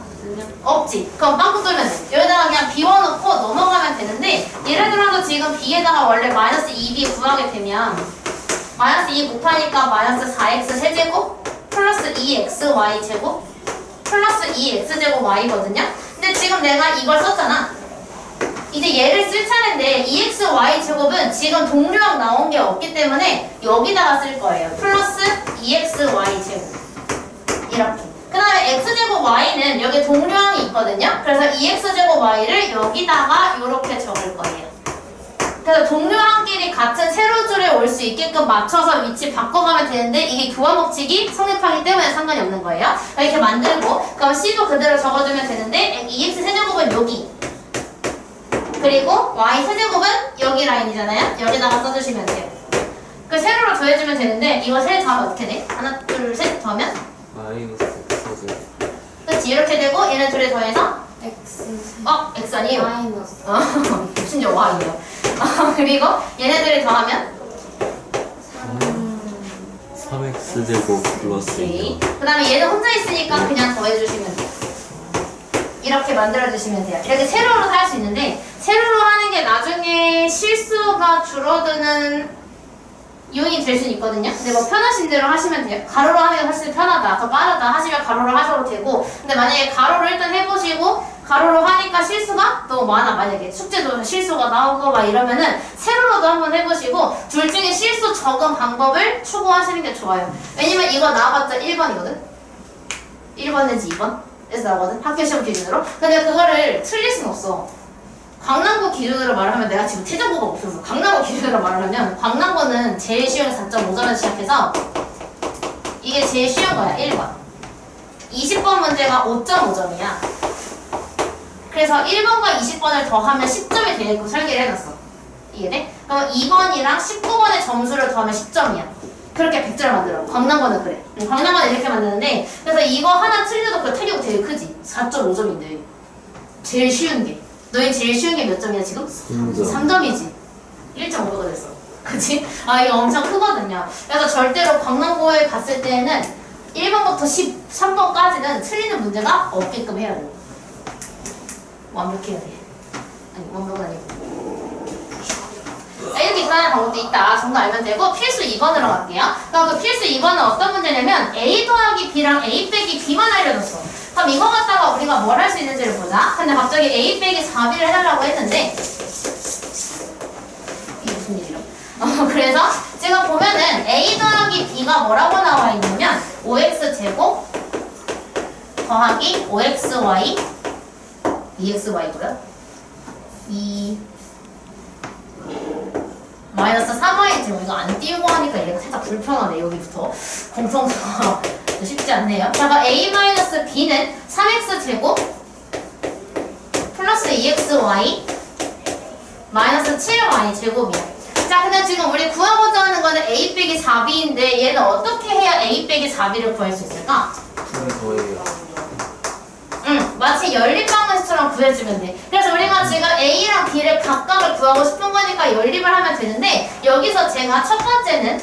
Speaker 1: 없지. 그럼 빵꾸 뚫면 돼. 여기다가 그냥 비워놓고 넘어가면 되는데 예를 들어서 지금 b에다가 원래 마이너스 2b 구하게 되면 마이너스 2 곱하니까 마이너스 4x 세제곱 플러스 2xy 제곱 플러스 2x제곱 y거든요. 근데 지금 내가 이걸 썼잖아. 이제 얘를 쓸 차례인데 2xy 제곱은 지금 동류항 나온 게 없기 때문에 여기다가 쓸 거예요. 플러스 2xy 제곱 이렇게. 그 다음에 x제곱 y는 여기 동류항이 있거든요. 그래서 2x제곱 y를 여기다가 이렇게 적을 거예요. 그래서 동류항끼리 같은 세로줄에 올 수 있게끔 맞춰서 위치 바꿔가면 되는데 이게 교환법칙이 성립하기 때문에 상관이 없는 거예요. 이렇게 만들고 그럼 c도 그대로 적어주면 되는데 2x 세제곱은 여기 그리고 y 세제곱은 여기 라인이잖아요. 여기다가 써주시면 돼요. 그 세로로 더해주면 되는데 이거 세 더하면 어떻게 돼? 하나 둘 셋 더하면?
Speaker 2: 마이너스 x
Speaker 1: 그렇지 이렇게 되고 얘네 둘에 더해서 x 아니에요?
Speaker 3: 마이너스.
Speaker 1: 심지어 y예요. 그리고 얘네들이 더하면
Speaker 2: 3x 제곱 플러스
Speaker 1: 그 다음에 얘는 혼자 있으니까 그냥 더해주시면 돼요. 이렇게 만들어주시면 돼요. 이렇게 세로로 할 수 있는데 세로로 하는 게 나중에 실수가 줄어드는 요인이 될 수는 있거든요. 근데 뭐 편하신 대로 하시면 돼요. 가로로 하는 게 훨씬 편하다, 더 빠르다 하시면 가로로 하셔도 되고 근데 만약에 가로로 일단 해보시고 가로로 하니까 실수가 너무 많아. 만약에 숙제도 실수가 나오고 막 이러면은 세로로도 한번 해보시고 둘 중에 실수 적은 방법을 추구하시는 게 좋아요. 왜냐면 이거 나와봤자 1번이거든? 1번 내지 2번? 에서 나오거든? 학교시험 기준으로. 근데 그거를 틀릴 순 없어. 광남고 기준으로 말하면 내가 지금 태정고가 없어서 광남고 기준으로 말하면 광남고는 제일 쉬운 4.5점에서 시작해서 이게 제일 쉬운 거야. 1번 20번 문제가 5.5점이야. 그래서 1번과 20번을 더하면 10점이 되게끔 설계를 해놨어. 이해돼? 그럼 2번이랑 19번의 점수를 더하면 10점이야. 그렇게 100점을 만들어. 광남고는 그래. 광남고는 이렇게 만드는데 그래서 이거 하나 틀려도 그 틀리고 되게 크지. 4.5점인데 제일 쉬운 게 너희 제일 쉬운 게 몇 점이야 지금? 3점이지. 1.5가 됐어. 그치? 아 이거 엄청 크거든요. 그래서 절대로 광남고에 갔을 때는 1번부터 13번까지는 틀리는 문제가 없게끔 해야 돼. 완벽해야 돼. 아니 완벽은 아니고. 이렇게 계산하는 방법도 있다. 정도 알면 되고 필수 2번으로 갈게요. 그럼 그 필수 2번은 어떤 문제냐면 A 더하기 B랑 A 빼기 B만 알려줬어. 그럼 이거 갖다가 우리가 뭘 할 수 있는지를 보자. 근데 갑자기 A 빼기 4B를 해달라고 했는데 이게 무슨 일이야? 그래서 지금 보면은 A 더하기 B가 뭐라고 나와 있냐면 5x제곱 더하기 5xy 2xy고요. 2 마이너스 3y 제곱. 이거 안 띄우고 하니까 얘가 살짝 불편하네. 여기부터 공통수가 쉽지 않네요. 자, a-b는 3x 제곱 플러스 2xy 마이너스 7y 제곱이야. 자, 근데 지금 우리 구하고자 하는 거는 a 빼기 4b인데 얘는 어떻게 해야 a 빼기 4b를 구할 수 있을까? 마치 연립방정식처럼 구해주면 돼. 그래서 우리가 지금 A랑 B를 각각을 구하고 싶은 거니까 연립을 하면 되는데 여기서 제가 첫 번째는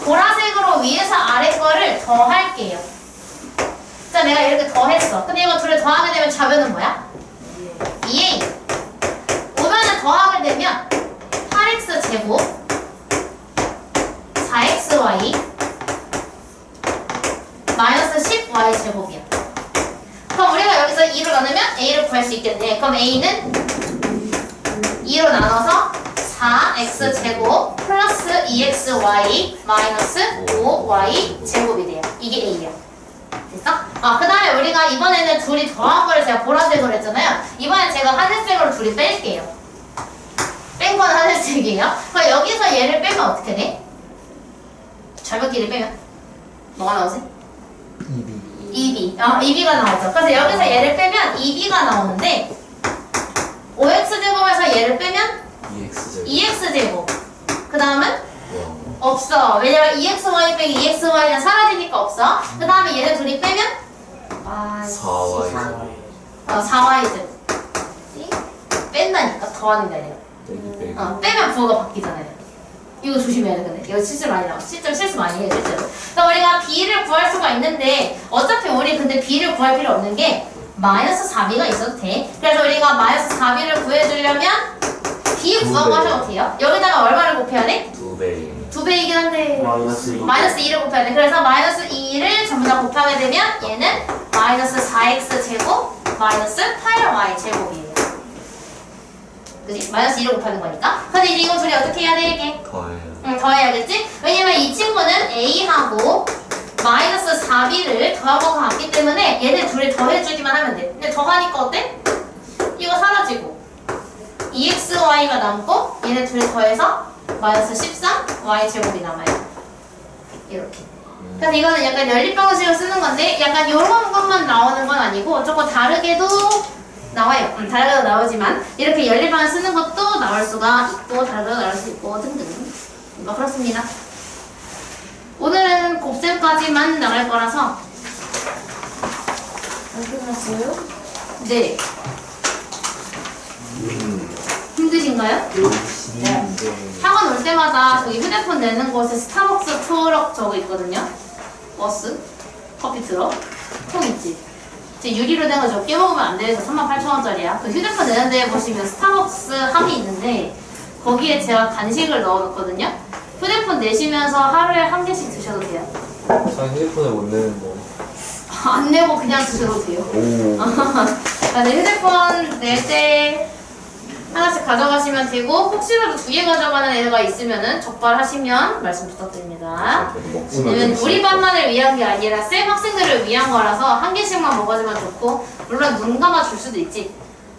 Speaker 1: 보라색으로 위에서 아래 거를 더할게요. 자, 내가 이렇게 더했어. 근데 이거 둘을 더하게 되면 좌변은 뭐야? 2A. 우변을 더하게 되면 8x 제곱 4xy 마이너스 10y 제곱이야. 그럼 우리가 여기서 2로 나누면 A를 구할 수 있겠네. 그럼 A는 2로 나눠서 4x제곱 플러스 2xy 마이너스 5y 제곱이 돼요. 이게 A야. 됐어? 그 다음에 우리가 이번에는 둘이 더한 거를 제가 보라색으로 했잖아요. 이번엔 제가 하늘색으로 둘이 뺄게요. 뺀 건 하늘색이에요. 그럼 여기서 얘를 빼면 어떻게 돼? 절벽끼리 빼면 뭐가 나오지? 2b. 2b가 나오죠. 그래서 여기서 얘를 빼면 2b가 나오는데 5x제곱에서 얘를 빼면 2x제곱. 그 다음은? 없어. 왜냐면 2xy 빼기 2xy는 사라지니까 없어. 그 다음에 얘네 둘이 빼면?
Speaker 2: 4y
Speaker 1: 4y제곱. 뺀다니까. 더하는 게 아니라. 빼면 부호가 바뀌잖아요. 이거 조심해야 돼, 근데. 이거 실수 많이 나와. 실제로 실수 많이 해요, 실제로. 그러니까 우리가 b를 구할 수가 있는데, 어차피 우리 근데 b를 구할 필요 없는 게, 마이너스 4b가 있어도 돼. 그래서 우리가 마이너스 4b를 구해주려면, b 구하고 하셔도 돼요. 여기다가 얼마를 곱해야 돼?
Speaker 2: 2배
Speaker 1: 2배이긴 한데, 마이너스 2를 곱해야 돼. 그래서 마이너스 2를 전부 다 곱하게 되면, 얘는 마이너스 4x제곱, 마이너스 8y 제곱이에요. 그치? 마이너스 2를 곱하는 거니까. 근데 이제 이거 둘이 어떻게 해야 돼, 이게?
Speaker 2: 더해요.
Speaker 1: 더해야겠지? 왜냐면 이 친구는 A하고 마이너스 4B를 더하고 갔기 때문에 얘네 둘이 더해주기만 하면 돼. 근데 더하니까 어때? 이거 사라지고 2xy가 남고 얘네 둘이 더해서 마이너스 13y제곱이 남아요. 이렇게. 그래서 이거는 약간 연립방식을 쓰는 건데 약간 요런 것만 나오는 건 아니고 조금 다르게도 나와요. 다르게도 나오지만 이렇게 연립방을 쓰는 것도 나올 수가 있고 다르게도 나올 수 있고 등등 뭐 그렇습니다. 오늘은 곱셈까지만 나갈 거라서
Speaker 3: 안 끝났어요?
Speaker 1: 네. 힘드신가요? 네. 학원 올 때마다 저기 휴대폰 내는 곳에 스타벅스 트럭 저거 있거든요. 버스, 커피 트럭, 통 있지. 제 유리로 된 거 저 깨먹으면 안 돼서 38,000원짜리야. 그 휴대폰 내는 데에 보시면 스타벅스 함이 있는데 거기에 제가 간식을 넣어놓거든요. 휴대폰 내시면서 하루에 한 개씩 드셔도 돼요.
Speaker 2: 저 휴대폰을 못 내는데.
Speaker 1: 안 내고 그냥 드셔도 돼요.
Speaker 2: 오.
Speaker 1: 휴대폰 낼 때 하나씩 가져가시면 되고 혹시라도 2개 가져가는 애가 있으면은 적발하시면 말씀 부탁드립니다. 왜냐면 우리 반만을 위한 게 아니라 쌤 학생들을 위한 거라서 한 개씩만 먹어주면 좋고 물론 눈 감아 줄 수도 있지.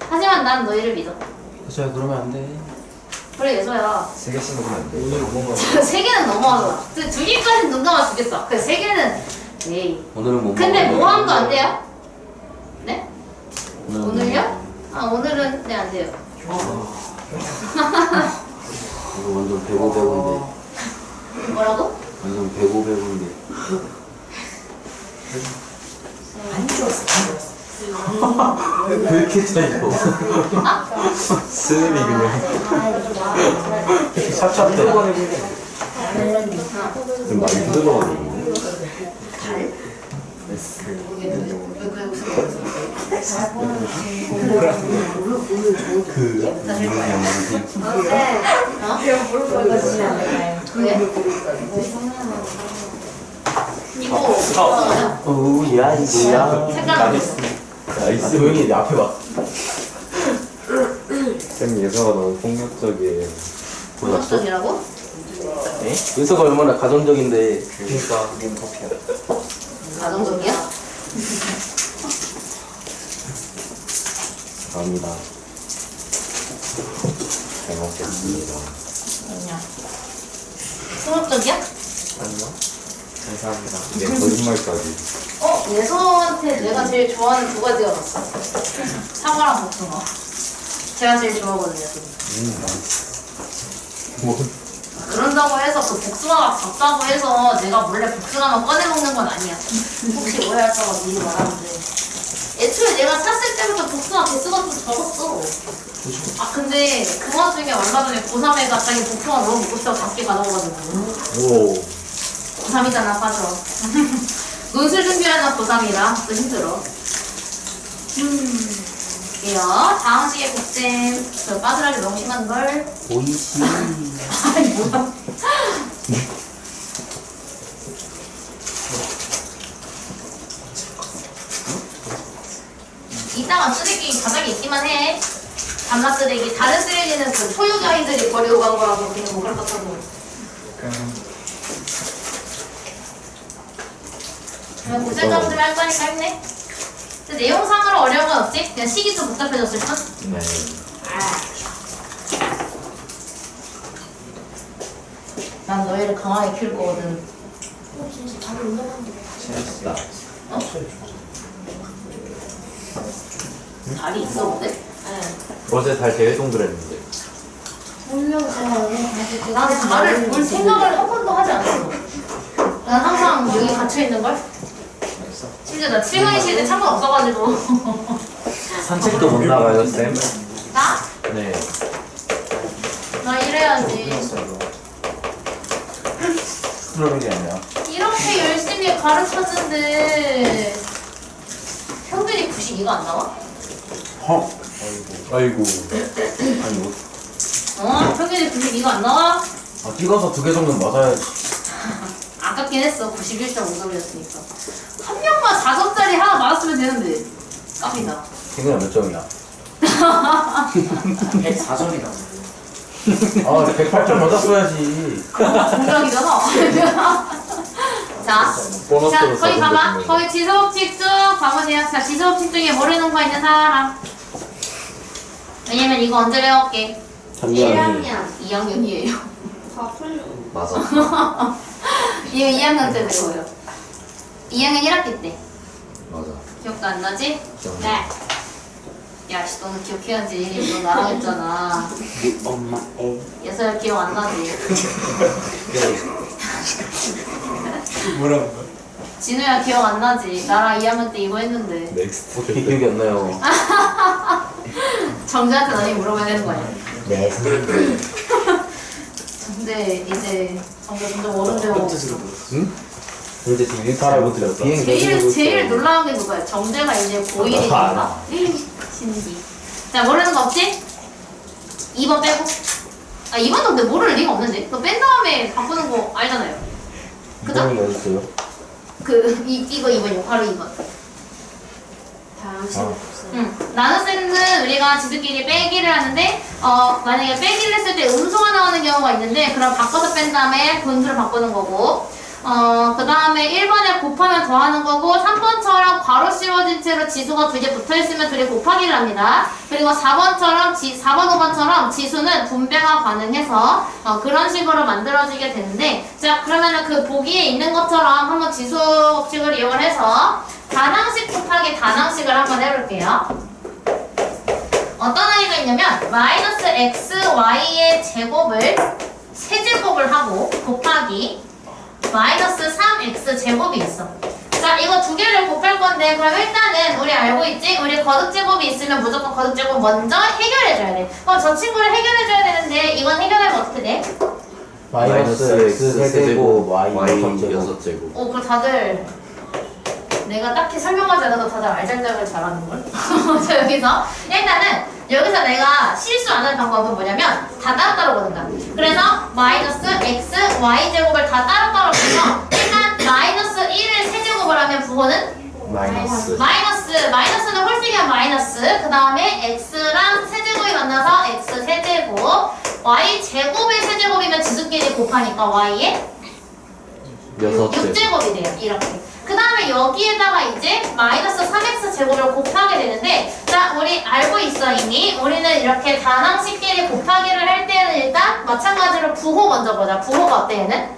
Speaker 1: 하지만 난 너희를 믿어.
Speaker 4: 그래서 그러면 안 돼.
Speaker 1: 그래 예서야.
Speaker 2: 3개씩 먹으면 안 돼.
Speaker 5: 오늘 뭔가
Speaker 1: 3개는 넘어가잖아. 2개까지는 눈 감아 주겠어. 그 3개는 에이.
Speaker 4: 오늘은 못
Speaker 1: 근데
Speaker 4: 먹어요.
Speaker 1: 모함도 안 돼요? 네?
Speaker 4: 오늘은
Speaker 1: 오늘요? 오늘은 네 안 돼요.
Speaker 4: 이거 완전 배고배고인데.
Speaker 1: 뭐라고?
Speaker 4: 완전 배고배고인데. 왜 이렇게 짜이고?
Speaker 2: 스냅이 그냥.
Speaker 4: 찹찹대.
Speaker 2: 좀 많이 힘들어가지고.
Speaker 4: 오야 이거야.
Speaker 1: 색깔
Speaker 2: 나이스.
Speaker 4: 조용히 내 앞에 봐.
Speaker 2: 쌤 예서가 너무 폭력적이에요.
Speaker 1: 공격적이라고?
Speaker 4: 네? 윤서가 얼마나 가정적인데.
Speaker 2: 그러니까 이건 커피야.
Speaker 1: 가정적이야?
Speaker 2: 감사합니다. 잘 먹겠습니다.
Speaker 1: 아니야. 폭력적이야?
Speaker 2: 아니요. 감사합니다. 네, 거짓말까지.
Speaker 1: 예서한테 내가 제일 좋아하는 두 가지가 났어. 사과랑 복숭아. 제가 제일 좋아하거든요.
Speaker 2: 뭐?
Speaker 1: 그런다고 해서 그 복숭아가 작다고 해서 내가 몰래 복숭아만 꺼내 먹는 건 아니야. 혹시 오해할까봐 미리 말하는데. 애초에 내가 샀을 때부터 복숭아 개수가 좀 적었어. 근데 그 와중에 얼마 전에 고3애가 자기 복숭아 너무 먹고 싶다고 작게 가져와가지고.
Speaker 2: 오.
Speaker 1: 고3이잖아, 빠져. 논술 준비하는 고3이라 또 힘들어. 이요 다음 시에 곱셈. 저 빠들하기 너무 심한걸.
Speaker 4: 보이시.
Speaker 1: 아니, 뭐야. 이따가 쓰레기 바닥에 있기만 해. 단맛 쓰레기. 다른 쓰레기는 그 소유자인들이 버리고 간 거라고 그냥 먹을 것 같고. 그냥 고생각 좀 할 거니까 힘내. 근데 내용상으로 어려운 건 없지? 그냥 식이 좀 복잡해졌을 뿐?
Speaker 2: 네.
Speaker 1: 난 너희를 강하게 키울 거거든.
Speaker 3: 진짜 잘 운동하는데.
Speaker 2: 재밌다.
Speaker 1: 어? 달이 있어, 근데?
Speaker 3: 네.
Speaker 2: 어제 달 되게 동그랬는데.
Speaker 3: 분명 제가 오늘 다시
Speaker 1: 나는 달을 볼 생각을 한 번도 하지 않았어. 난 항상 여기 갇혀있는걸? 심지어 나 7강이 쉴때 창문 없어가지고.
Speaker 2: 산책도 못 나가요, 쌤?
Speaker 1: 나?
Speaker 2: 네.
Speaker 1: 나 이래야지.
Speaker 2: 그러는 게 아니라.
Speaker 1: 이렇게 열심히 가르쳤는데 평균이 92가 안 나와?
Speaker 2: 헉. 아이고. 아이고.
Speaker 1: 평균이 92가 안 나와?
Speaker 4: 아, 찍어서 2개 정도는 맞아야지.
Speaker 1: 아깝긴 했어. 91.5점이었으니까. 한 명만 4점짜리 하나 맞았으면 되는데. 깝이다.
Speaker 4: 생각이 몇 점이야?
Speaker 5: 104점이다.
Speaker 4: 아, 108점 맞았어야지.
Speaker 1: 공격이잖아. 자,
Speaker 2: 보너스로
Speaker 1: 거기 가봐.
Speaker 2: 써본
Speaker 1: 거기 지수법칙 중 과거제약. 자, 지수법칙 중에 모르는 거 있는 사람. 왜냐면 이거 언제 배웠게?
Speaker 3: 1학년
Speaker 1: 2학년이에요.
Speaker 3: 다 풀려.
Speaker 2: 맞아.
Speaker 1: 이거 2학년 때 배워요. 2학년 1학기 때.
Speaker 2: 맞아.
Speaker 1: 기억도 안 나지?
Speaker 2: 기억나.
Speaker 1: 네. 야, 씨, 너는 기억해야지. 너 나랑 했잖아.
Speaker 5: 엄마 애.
Speaker 1: 예서야 기억 안 나지?
Speaker 5: 뭐라고?
Speaker 1: 진우야 기억 안 나지? 나랑 2학년 때 이거 했는데.
Speaker 2: 넥스트.
Speaker 4: 어떻게 기억이 안 나요?
Speaker 1: 정재한테 나중에 물어봐야 되는 거 아니야?
Speaker 4: 네, 선생님.
Speaker 1: 정재 이제 정재 점점 어른 되고.
Speaker 4: 응? 근데 지금 일타를 못 들었어. 비행
Speaker 1: 제일 놀라운 게 누구야? 정재가 이제 고1이니까.
Speaker 2: 알아.
Speaker 1: 신기. 자, 모르는 거 없지? 2번 빼고. 아, 2번도 근데 모를 리가 없는데? 그거 뺀 다음에 바꾸는 거 알잖아요. 그죠?
Speaker 4: 이번이 어딨어요?
Speaker 1: 이거 2번이요. 바로 2번.
Speaker 3: 당신 없어요.
Speaker 1: 응. 나눗셈은 우리가 지들끼리 빼기를 하는데, 만약에 빼기를 했을 때 음수가 나오는 경우가 있는데, 그럼 바꿔서 뺀 다음에 분수를 바꾸는 거고, 그 다음에 1번에 곱하면 더하는 거고, 3번처럼 괄호 씌워진 채로 지수가 2개 붙어있으면 둘이 곱하기를 합니다. 그리고 4번, 5번처럼 지수는 분배가 가능해서, 그런 식으로 만들어지게 되는데, 자, 그러면은 그 보기에 있는 것처럼 한번 지수 법칙을 이용을 해서, 다항식 곱하기 다항식을 한번 해볼게요. 어떤 아이가 있냐면, 마이너스 xy의 제곱을 세제곱을 하고, 곱하기, 마이너스 3x 제곱이 있어. 자, 이거 두 개를 곱할 건데, 그럼 일단은 우리 알고 있지? 우리 거듭제곱이 있으면 무조건 거듭제곱 먼저 해결해줘야 돼. 그럼 저 친구를 해결해줘야 되는데, 이건 해결하면 어떻게 돼?
Speaker 4: 마이너스 x 세제곱 y
Speaker 2: 여섯
Speaker 4: 6제곱.
Speaker 2: 제곱.
Speaker 1: 그걸 다들 내가 딱히 설명하지 않아도 다들 알잘딱을 잘하는걸? 자, 여기서 내가 실수 안 하는 방법은 뭐냐면 다 따로따로 보는다. 그래서 마이너스 x, y 제곱을 다 따로따로 보면 일단 마이너스 1을 세제곱을 하면 부호는 마이너스는 홀수기한 마이너스, 그 다음에 x랑 세제곱이 만나서 x 세제곱, y 제곱의 세제곱이면 지수끼리 곱하니까 y의 6제곱이 돼요. 이렇게. 그 다음에 여기에다가 이제 마이너스 3x 제곱을 곱하게 되는데, 자, 우리 알고 있어 이미. 우리는 이렇게 단항식끼리 곱하기를 할 때는 일단 마찬가지로 부호 먼저 보자. 부호가 어때 얘는?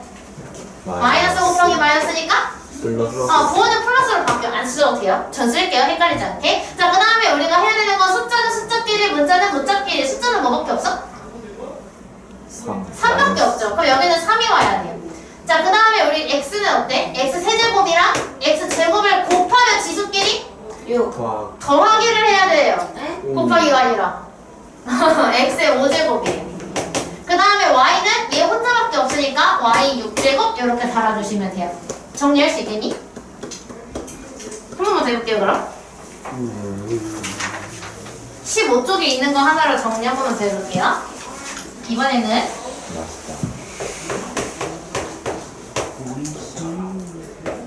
Speaker 1: 마이너스 곱하기 마이너스니까?
Speaker 2: 플러스.
Speaker 1: 부호는 플러스로 바뀌어. 안 쓰셔도 돼요. 전 쓸게요. 헷갈리지 않게. 자, 그 다음에 우리가 해야 되는 건 숫자는 숫자끼리, 문자는 문자끼리. 숫자는 뭐밖에 없어? 3밖에 없죠. 그럼 여기는 3이 와야 돼요. 자, 그 다음에 우리 x는 어때? x 세제곱이랑 x 제곱을 곱하면 지수끼리
Speaker 3: 6.
Speaker 1: 더하기를 해야 돼요.
Speaker 3: 네?
Speaker 1: 곱하기가 아니라 x의 5제곱이에요. 그 다음에 y는 얘 혼자밖에 없으니까 y 6제곱 이렇게 달아주시면 돼요. 정리할 수 있겠니? 한 번만 더 해볼게요 그럼. 15쪽에 있는 거 하나로 정리 한 번만 더 해볼게요. 이번에는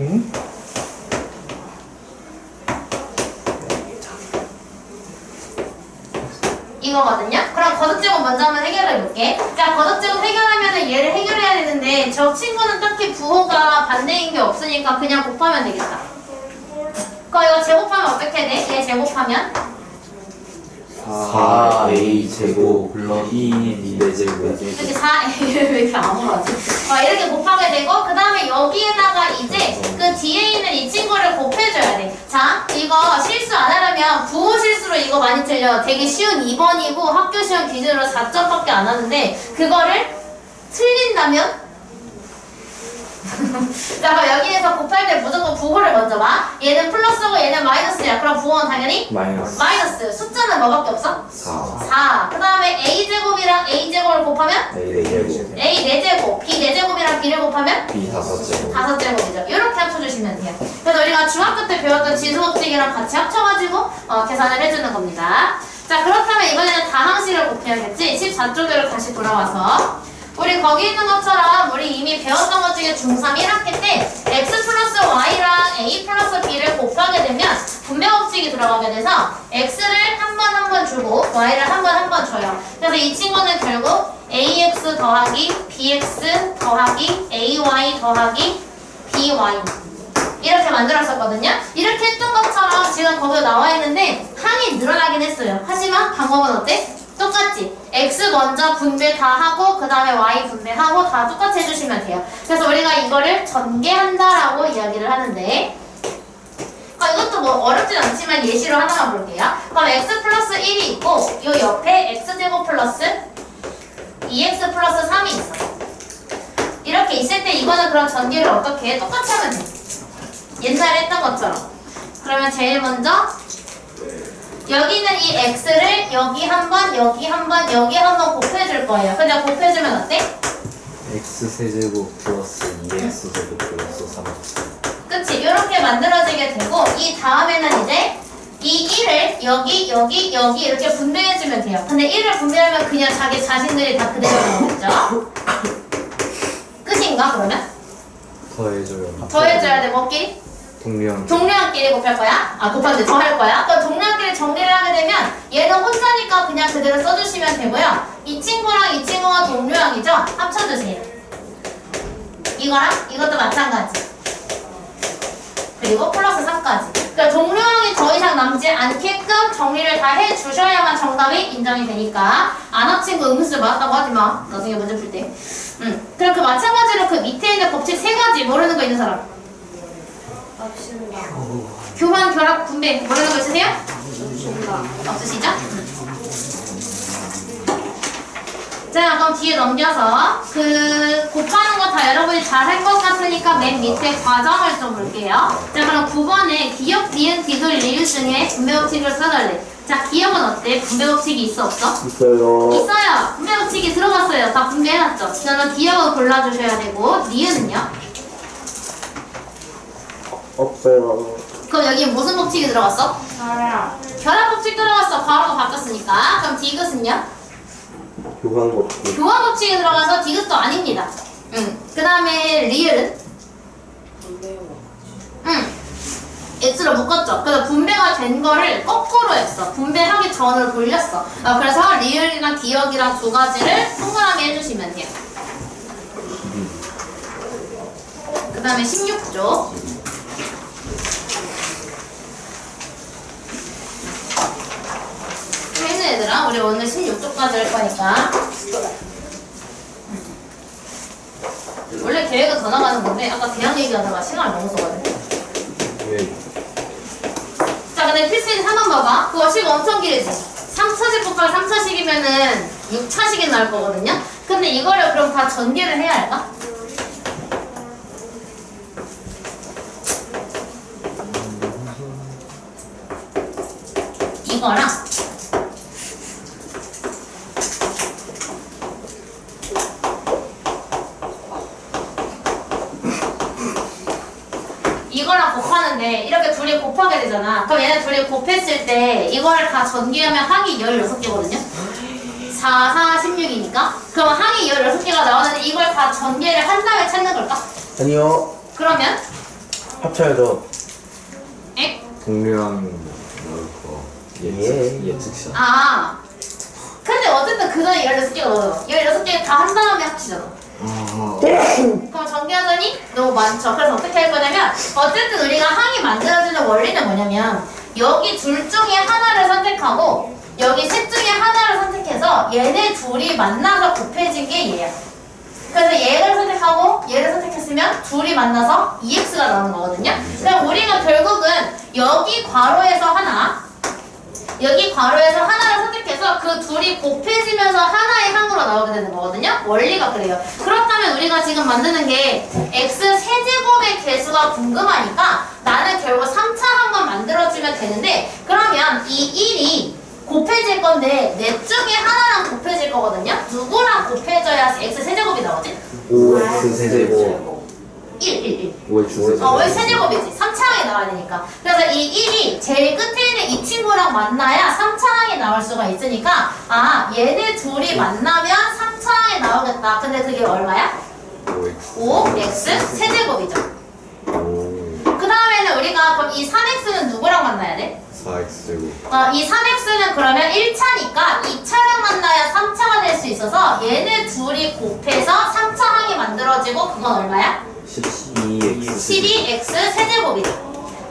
Speaker 4: 응?
Speaker 1: 이거거든요. 그럼 거듭제곱 먼저 한번 해결해 볼게. 자, 거듭제곱 해결하면은 얘를 해결해야 되는데 저 친구는 딱히 부호가 반대인 게 없으니까 그냥 곱하면 되겠다. 그럼 이거 제곱하면 어떻게 돼? 얘 제곱하면
Speaker 2: 4A 제곱 플러스 2 4제곱
Speaker 1: 이렇게 4왜 이렇게 아무러지? 이렇게 곱하게 되고 그 다음에 여기에다가 이제 그 뒤에 있는 이 친구를 곱해줘야 돼. 자, 이거 실수 안 하려면 부호 실수로 이거 많이 틀려. 되게 쉬운 2번이고 학교 시험 기준으로 4점밖에 안 하는데 그거를 틀린다면? 자, 그럼 여기에서 곱할 때 무조건 부호를 먼저 봐. 얘는 플러스고 얘는 마이너스야. 그럼 부호는 당연히 마이너스. 숫자는 뭐밖에 없어? 4. 그 다음에 a제곱이랑 a제곱을 곱하면 a 4제곱, b 4제곱이랑 b를 곱하면
Speaker 2: B 5제곱
Speaker 1: 5제곱이죠. 이렇게 합쳐주시면 돼요. 그래서 우리가 중학교 때 배웠던 지수법칙이랑 같이 합쳐가지고 계산을 해주는 겁니다. 자, 그렇다면 이번에는 다항식을 곱해야겠지? 14쪽으로 다시 돌아와서 우리 거기 있는 것처럼 우리 이미 배웠던 것 중에 중3 1학기 때 x 플러스 y랑 a 플러스 b를 곱하게 되면 분배 법칙이 들어가게 돼서 x를 한 번 주고 y를 한 번 줘요. 그래서 이 친구는 결국 ax 더하기 bx 더하기 ay 더하기 by 이렇게 만들었었거든요. 이렇게 했던 것처럼 지금 거기에 나와 있는데 항이 늘어나긴 했어요. 하지만 방법은 어때? 똑같지? x 먼저 분배 다 하고 그 다음에 y 분배하고 다 똑같이 해주시면 돼요. 그래서 우리가 이거를 전개한다라고 이야기를 하는데 이것도 뭐 어렵진 않지만 예시로 하나만 볼게요. 그럼 x 플러스 1이 있고 이 옆에 x제곱 플러스 2x 플러스 3이 있어. 이렇게 있을 때 이거는 그럼 전개를 어떻게 해? 똑같이 하면 돼. 옛날에 했던 것처럼. 그러면 제일 먼저 여기 있는 이 x를 여기 한 번, 여기 한 번, 여기 한 번 곱해줄 거예요. 근데 곱해주면 어때?
Speaker 2: X 세제곱 플러스 2X 제곱 플러스 3
Speaker 1: 그치? 이렇게 만들어지게 되고 이 다음에는 이제 이 1을 여기, 여기, 여기 이렇게 분배해주면 돼요. 근데 1을 분배하면 그냥 자기 자신들이 다 그대로 나오겠죠? 끝인가 그러면? 더해줘야 돼. 뭐끼리? 동료한끼리 곱할 거야? 곱하는데 더 할 거야? 그럼 동료한끼리 정리를 하게 되면 얘는 혼자니까 그냥 그대로 써주시면 되고요. 이 친구랑 이 친구가 동료형이죠? 합쳐주세요. 이거랑 이것도 마찬가지. 그리고 플러스 3까지. 그러니까 동료형이 더 이상 남지 않게끔 정리를 다 해주셔야만 정답이 인정이 되니까 안 합친 거 음수 맞았다고 하지 마. 나중에 문제 풀 때. 그럼 그 마찬가지로 그 밑에 있는 법칙 3가지 모르는 거 있는 사람?
Speaker 3: 없습니다.
Speaker 1: 교환, 결합, 분배 모르는 거 있으세요? 없으시죠? 자, 그럼 뒤에 넘겨서 그 곱하는 거 다 여러분이 잘 할 것 같으니까 맨 밑에 과정을 좀 볼게요. 자, 그럼 9번에 기역, 니은, 디귿, 리을 중에 분배 법칙을 써달래. 자, 기역은 어때? 분배 법칙이 있어, 없어?
Speaker 4: 있어요.
Speaker 1: 있어요. 분배 법칙이 들어갔어요. 다 분배해놨죠. 그러면 기역을 골라주셔야 되고 니은은요?
Speaker 4: 없어요.
Speaker 1: 그럼 여기 무슨 법칙이 들어갔어? 결합 법칙 들어갔어. 바로가 바뀌었으니까. 그럼 디귿은요?
Speaker 4: 교환 법칙.
Speaker 1: 교환 법칙이 들어가서 디귿도 아닙니다. 그 다음에 리을은? x로 묶었죠. 그래서 분배가 된 거를 거꾸로 했어. 분배하기 전으로 돌렸어. 그래서 리을이랑 기역이랑 두 가지를 동그라미 해주시면 돼요. 그 다음에 16쪽. 했는 얘들아, 우리 오늘 16쪽까지 할 거니까. 원래 계획은 더 나가는 건데 아까 대학 얘기하다가 시간을 너무 써가지고. 자, 근데 필수인 3번 봐봐. 그거 식 엄청 길지? 3차식 곱하기 3차식이면은 6차식이 나올 거거든요. 근데 이거를 그럼 다 전개를 해야 할까? 이거랑 이거랑 곱하는데 이렇게 둘이 곱하게 되잖아. 그럼 얘네 둘이 곱했을 때 이거를 다 전개하면 항이 16개거든요. 4, 4, 16이니까. 그럼 항이 16개가 나오는데 이걸 다 전개를 한 다음에 찾는 걸까?
Speaker 4: 아니요.
Speaker 1: 그러면?
Speaker 4: 합쳐야죠.
Speaker 1: 에?
Speaker 2: 동료랑 넣을 거
Speaker 4: 예.
Speaker 2: 예측샷
Speaker 1: 근데 어쨌든 그 다음에 16개가 넣어요. 16개 다 한 다음에 합치잖아. 그럼 전개하자니 너무 많죠. 그래서 어떻게 할 거냐면 어쨌든 우리가 항이 만들어지는 원리는 뭐냐면 여기 둘 중에 하나를 선택하고 여기 셋 중에 하나를 선택해서 얘네 둘이 만나서 곱해진 게 얘야. 그래서 얘를 선택하고 얘를 선택했으면 둘이 만나서 2x가 나오는 거거든요. 그럼 우리가 결국은 여기 괄호에서 하나, 여기 괄호에서 하나를 선택해서 그 둘이 곱해지면서 하나의 항으로 나오게 되는 거거든요. 원리가 그래요. 그렇다면 우리가 지금 만드는 게 x 세제곱의 개수가 궁금하니까 나는 결국 3차 항만 만들어주면 되는데, 그러면 이 1이 곱해질 건데 넷 중에 하나랑 곱해질 거거든요. 누구랑 곱해져야 x 세제곱이 나오지?
Speaker 2: 5x 세제곱
Speaker 1: 1.
Speaker 2: 5x 세제곱
Speaker 1: 왜 세제곱이지? 3차항이 나와야 되니까. 그래서 이 1이 제일 끝에 있는 이 친구랑 만나야 3차항이 나올 수가 있으니까 아, 얘네 둘이 만나면 3차항이 나오겠다. 근데 그게 얼마야? 5x 세제곱이죠. 그 다음에는 우리가 그럼 이 3x는 누구랑 만나야 돼?
Speaker 2: 4x 제곱
Speaker 1: 이 3x는 그러면 1차니까 2차랑 만나야 3차가 될 수 있어서 얘네 둘이 곱해서 3차항이 만들어지고 그건 얼마야?
Speaker 2: 12x
Speaker 1: 12x 세제곱이죠.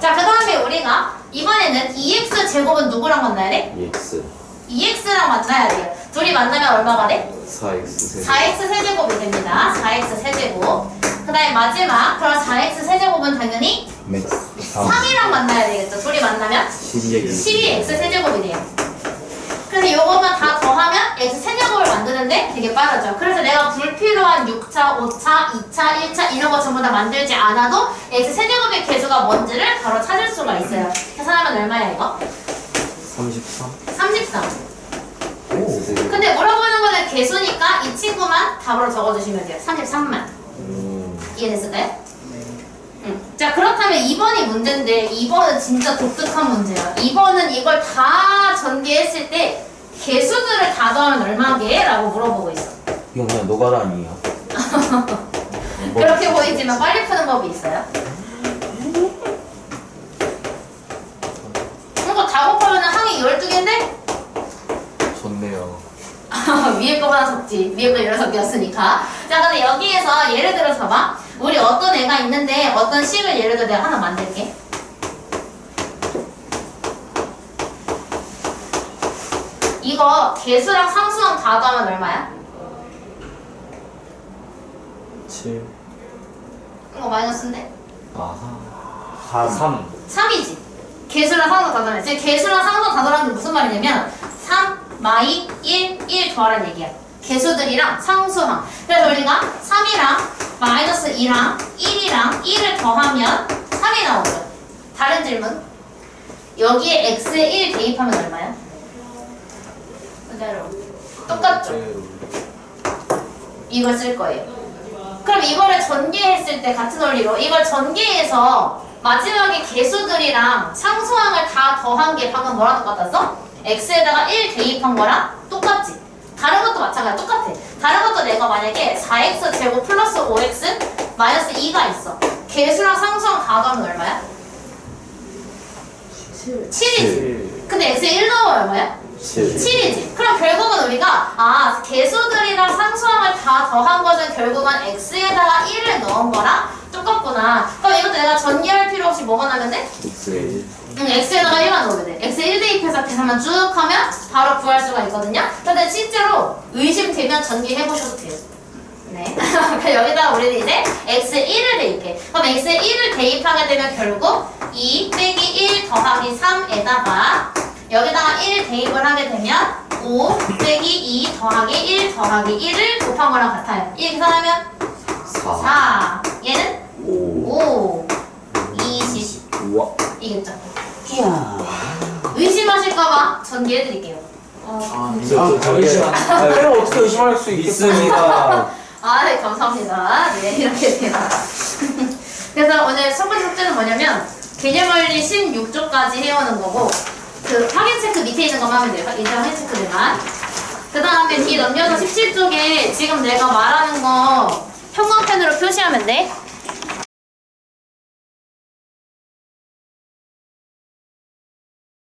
Speaker 1: 자, 그 다음에 우리가 이번에는 2x 제곱은 누구랑 만나야 돼?
Speaker 2: 2x
Speaker 1: 2x랑 만나야 돼요. 둘이 만나면 얼마가 돼?
Speaker 2: 4x 세제곱
Speaker 1: 4x 세제곱이 됩니다. 4x 세제곱. 그 다음에 마지막, 그럼 4x 세제곱은 당연히 3이랑 만나야 되겠죠. 둘이 만나면 12x 세제곱이 돼요. 그래서 이것만 다 더하면 x 세제곱을 만드는데 되게 빠르죠. 그래서 내가 불필요한 6차, 5차, 2차, 1차 이런 거 전부 다 만들지 않아도 x 세제곱의 개수가 뭔지를 바로 찾을 수가 있어요. 계산하면 얼마야 이거?
Speaker 2: 33
Speaker 1: 33.
Speaker 2: x 세제곱
Speaker 1: 근데 물어보는 거는 개수니까 이 친구만 답으로 적어주시면 돼요. 33만. 이해됐을까요? 자, 그렇다면 2번이 문제인데 2번은 진짜 독특한 문제야. 2번은 이걸 다 전개했을 때 개수들을 다 더하면 얼마게? 라고 물어보고 있어.
Speaker 4: 이건 그냥 노가다 아니에요?
Speaker 1: 그렇게 보이지만 빨리 푸는 법이 있어요. 이거 다 곱하면 항이 12개인데?
Speaker 2: 좋네요.
Speaker 1: 위에 거보다 적지. 위에 거 16개였으니까. 자, 근데 여기에서 예를 들어서 봐. 우리 어떤 애가 있는데 어떤 식을 예를 들어 내가 하나 만들게. 이거 개수랑 상수랑 다 더하면 얼마야?
Speaker 2: 7
Speaker 1: 이거 마이너스인데?
Speaker 2: 아하 3
Speaker 1: 3이지. 개수랑 상수 다 더하면. 지금 개수랑 상수 다 더하는 게 무슨 말이냐면 3, 마이, 1 더하라는 얘기야. 개수들이랑 상수항. 그래서 우리가 3이랑 마이너스 2랑 1이랑 1을 더하면 3이 나오죠. 다른 질문. 여기에 x에 1 대입하면 얼마야? 그대로. 똑같죠? 이걸 쓸 거예요. 그럼 이거를 전개했을 때 같은 원리로 이걸 전개해서 마지막에 개수들이랑 상수항을 다 더한 게 방금 뭐랑 똑같았어? x에다가 1 대입한 거랑 똑같지? 다른 것도 마찬가지야. 똑같아. 다른 것도 내가 만약에 4x 제곱 플러스 5x 마이너스 2가 있어. 개수랑 상수랑 다 더하면 얼마야? 7이지. 근데 x에 1 넣으면 얼마야? 7이지. 그럼 결국은 우리가 개수들이랑 상수항을 다 더한 것은 결국은 x에다가 1을 넣은 거랑 똑같구나. 그럼 이것도 내가 전개할 필요 없이 뭐가 나면 돼? x에다가 1만 넣으면 돼. x에 1 대입해서 계산만 쭉 하면 바로 구할 수가 있거든요. 근데 실제로 의심되면 전개해보셔도 돼요. 네. 여기다가 우리는 이제 x에 1을 대입해. 그럼 x에 1을 대입하게 되면 결국 2 빼기 1 더하기 3에다가 여기다가 1 대입을 하게 되면 5 빼기 2 더하기 1 더하기 1을 곱한 거랑 같아요. 1 계산하면 4. 얘는 5. 20.
Speaker 2: 우와
Speaker 1: 이겠죠? 의심하실까봐 전개해드릴게요.
Speaker 4: 이걸 어떻게 의심할 수 있겠어?
Speaker 2: 있습니다.
Speaker 1: 네, 감사합니다. 네, 이렇게 되나. 그래서 오늘 첫 번째 숙제는 뭐냐면 개념원리 16조까지 해오는 거고 그 확인 체크 밑에 있는 것만 하면 돼요. 이제 확인 체크들만. 그 다음에 뒤 넘겨서 17쪽에 지금 내가 말하는 거 형광펜으로 표시하면 돼.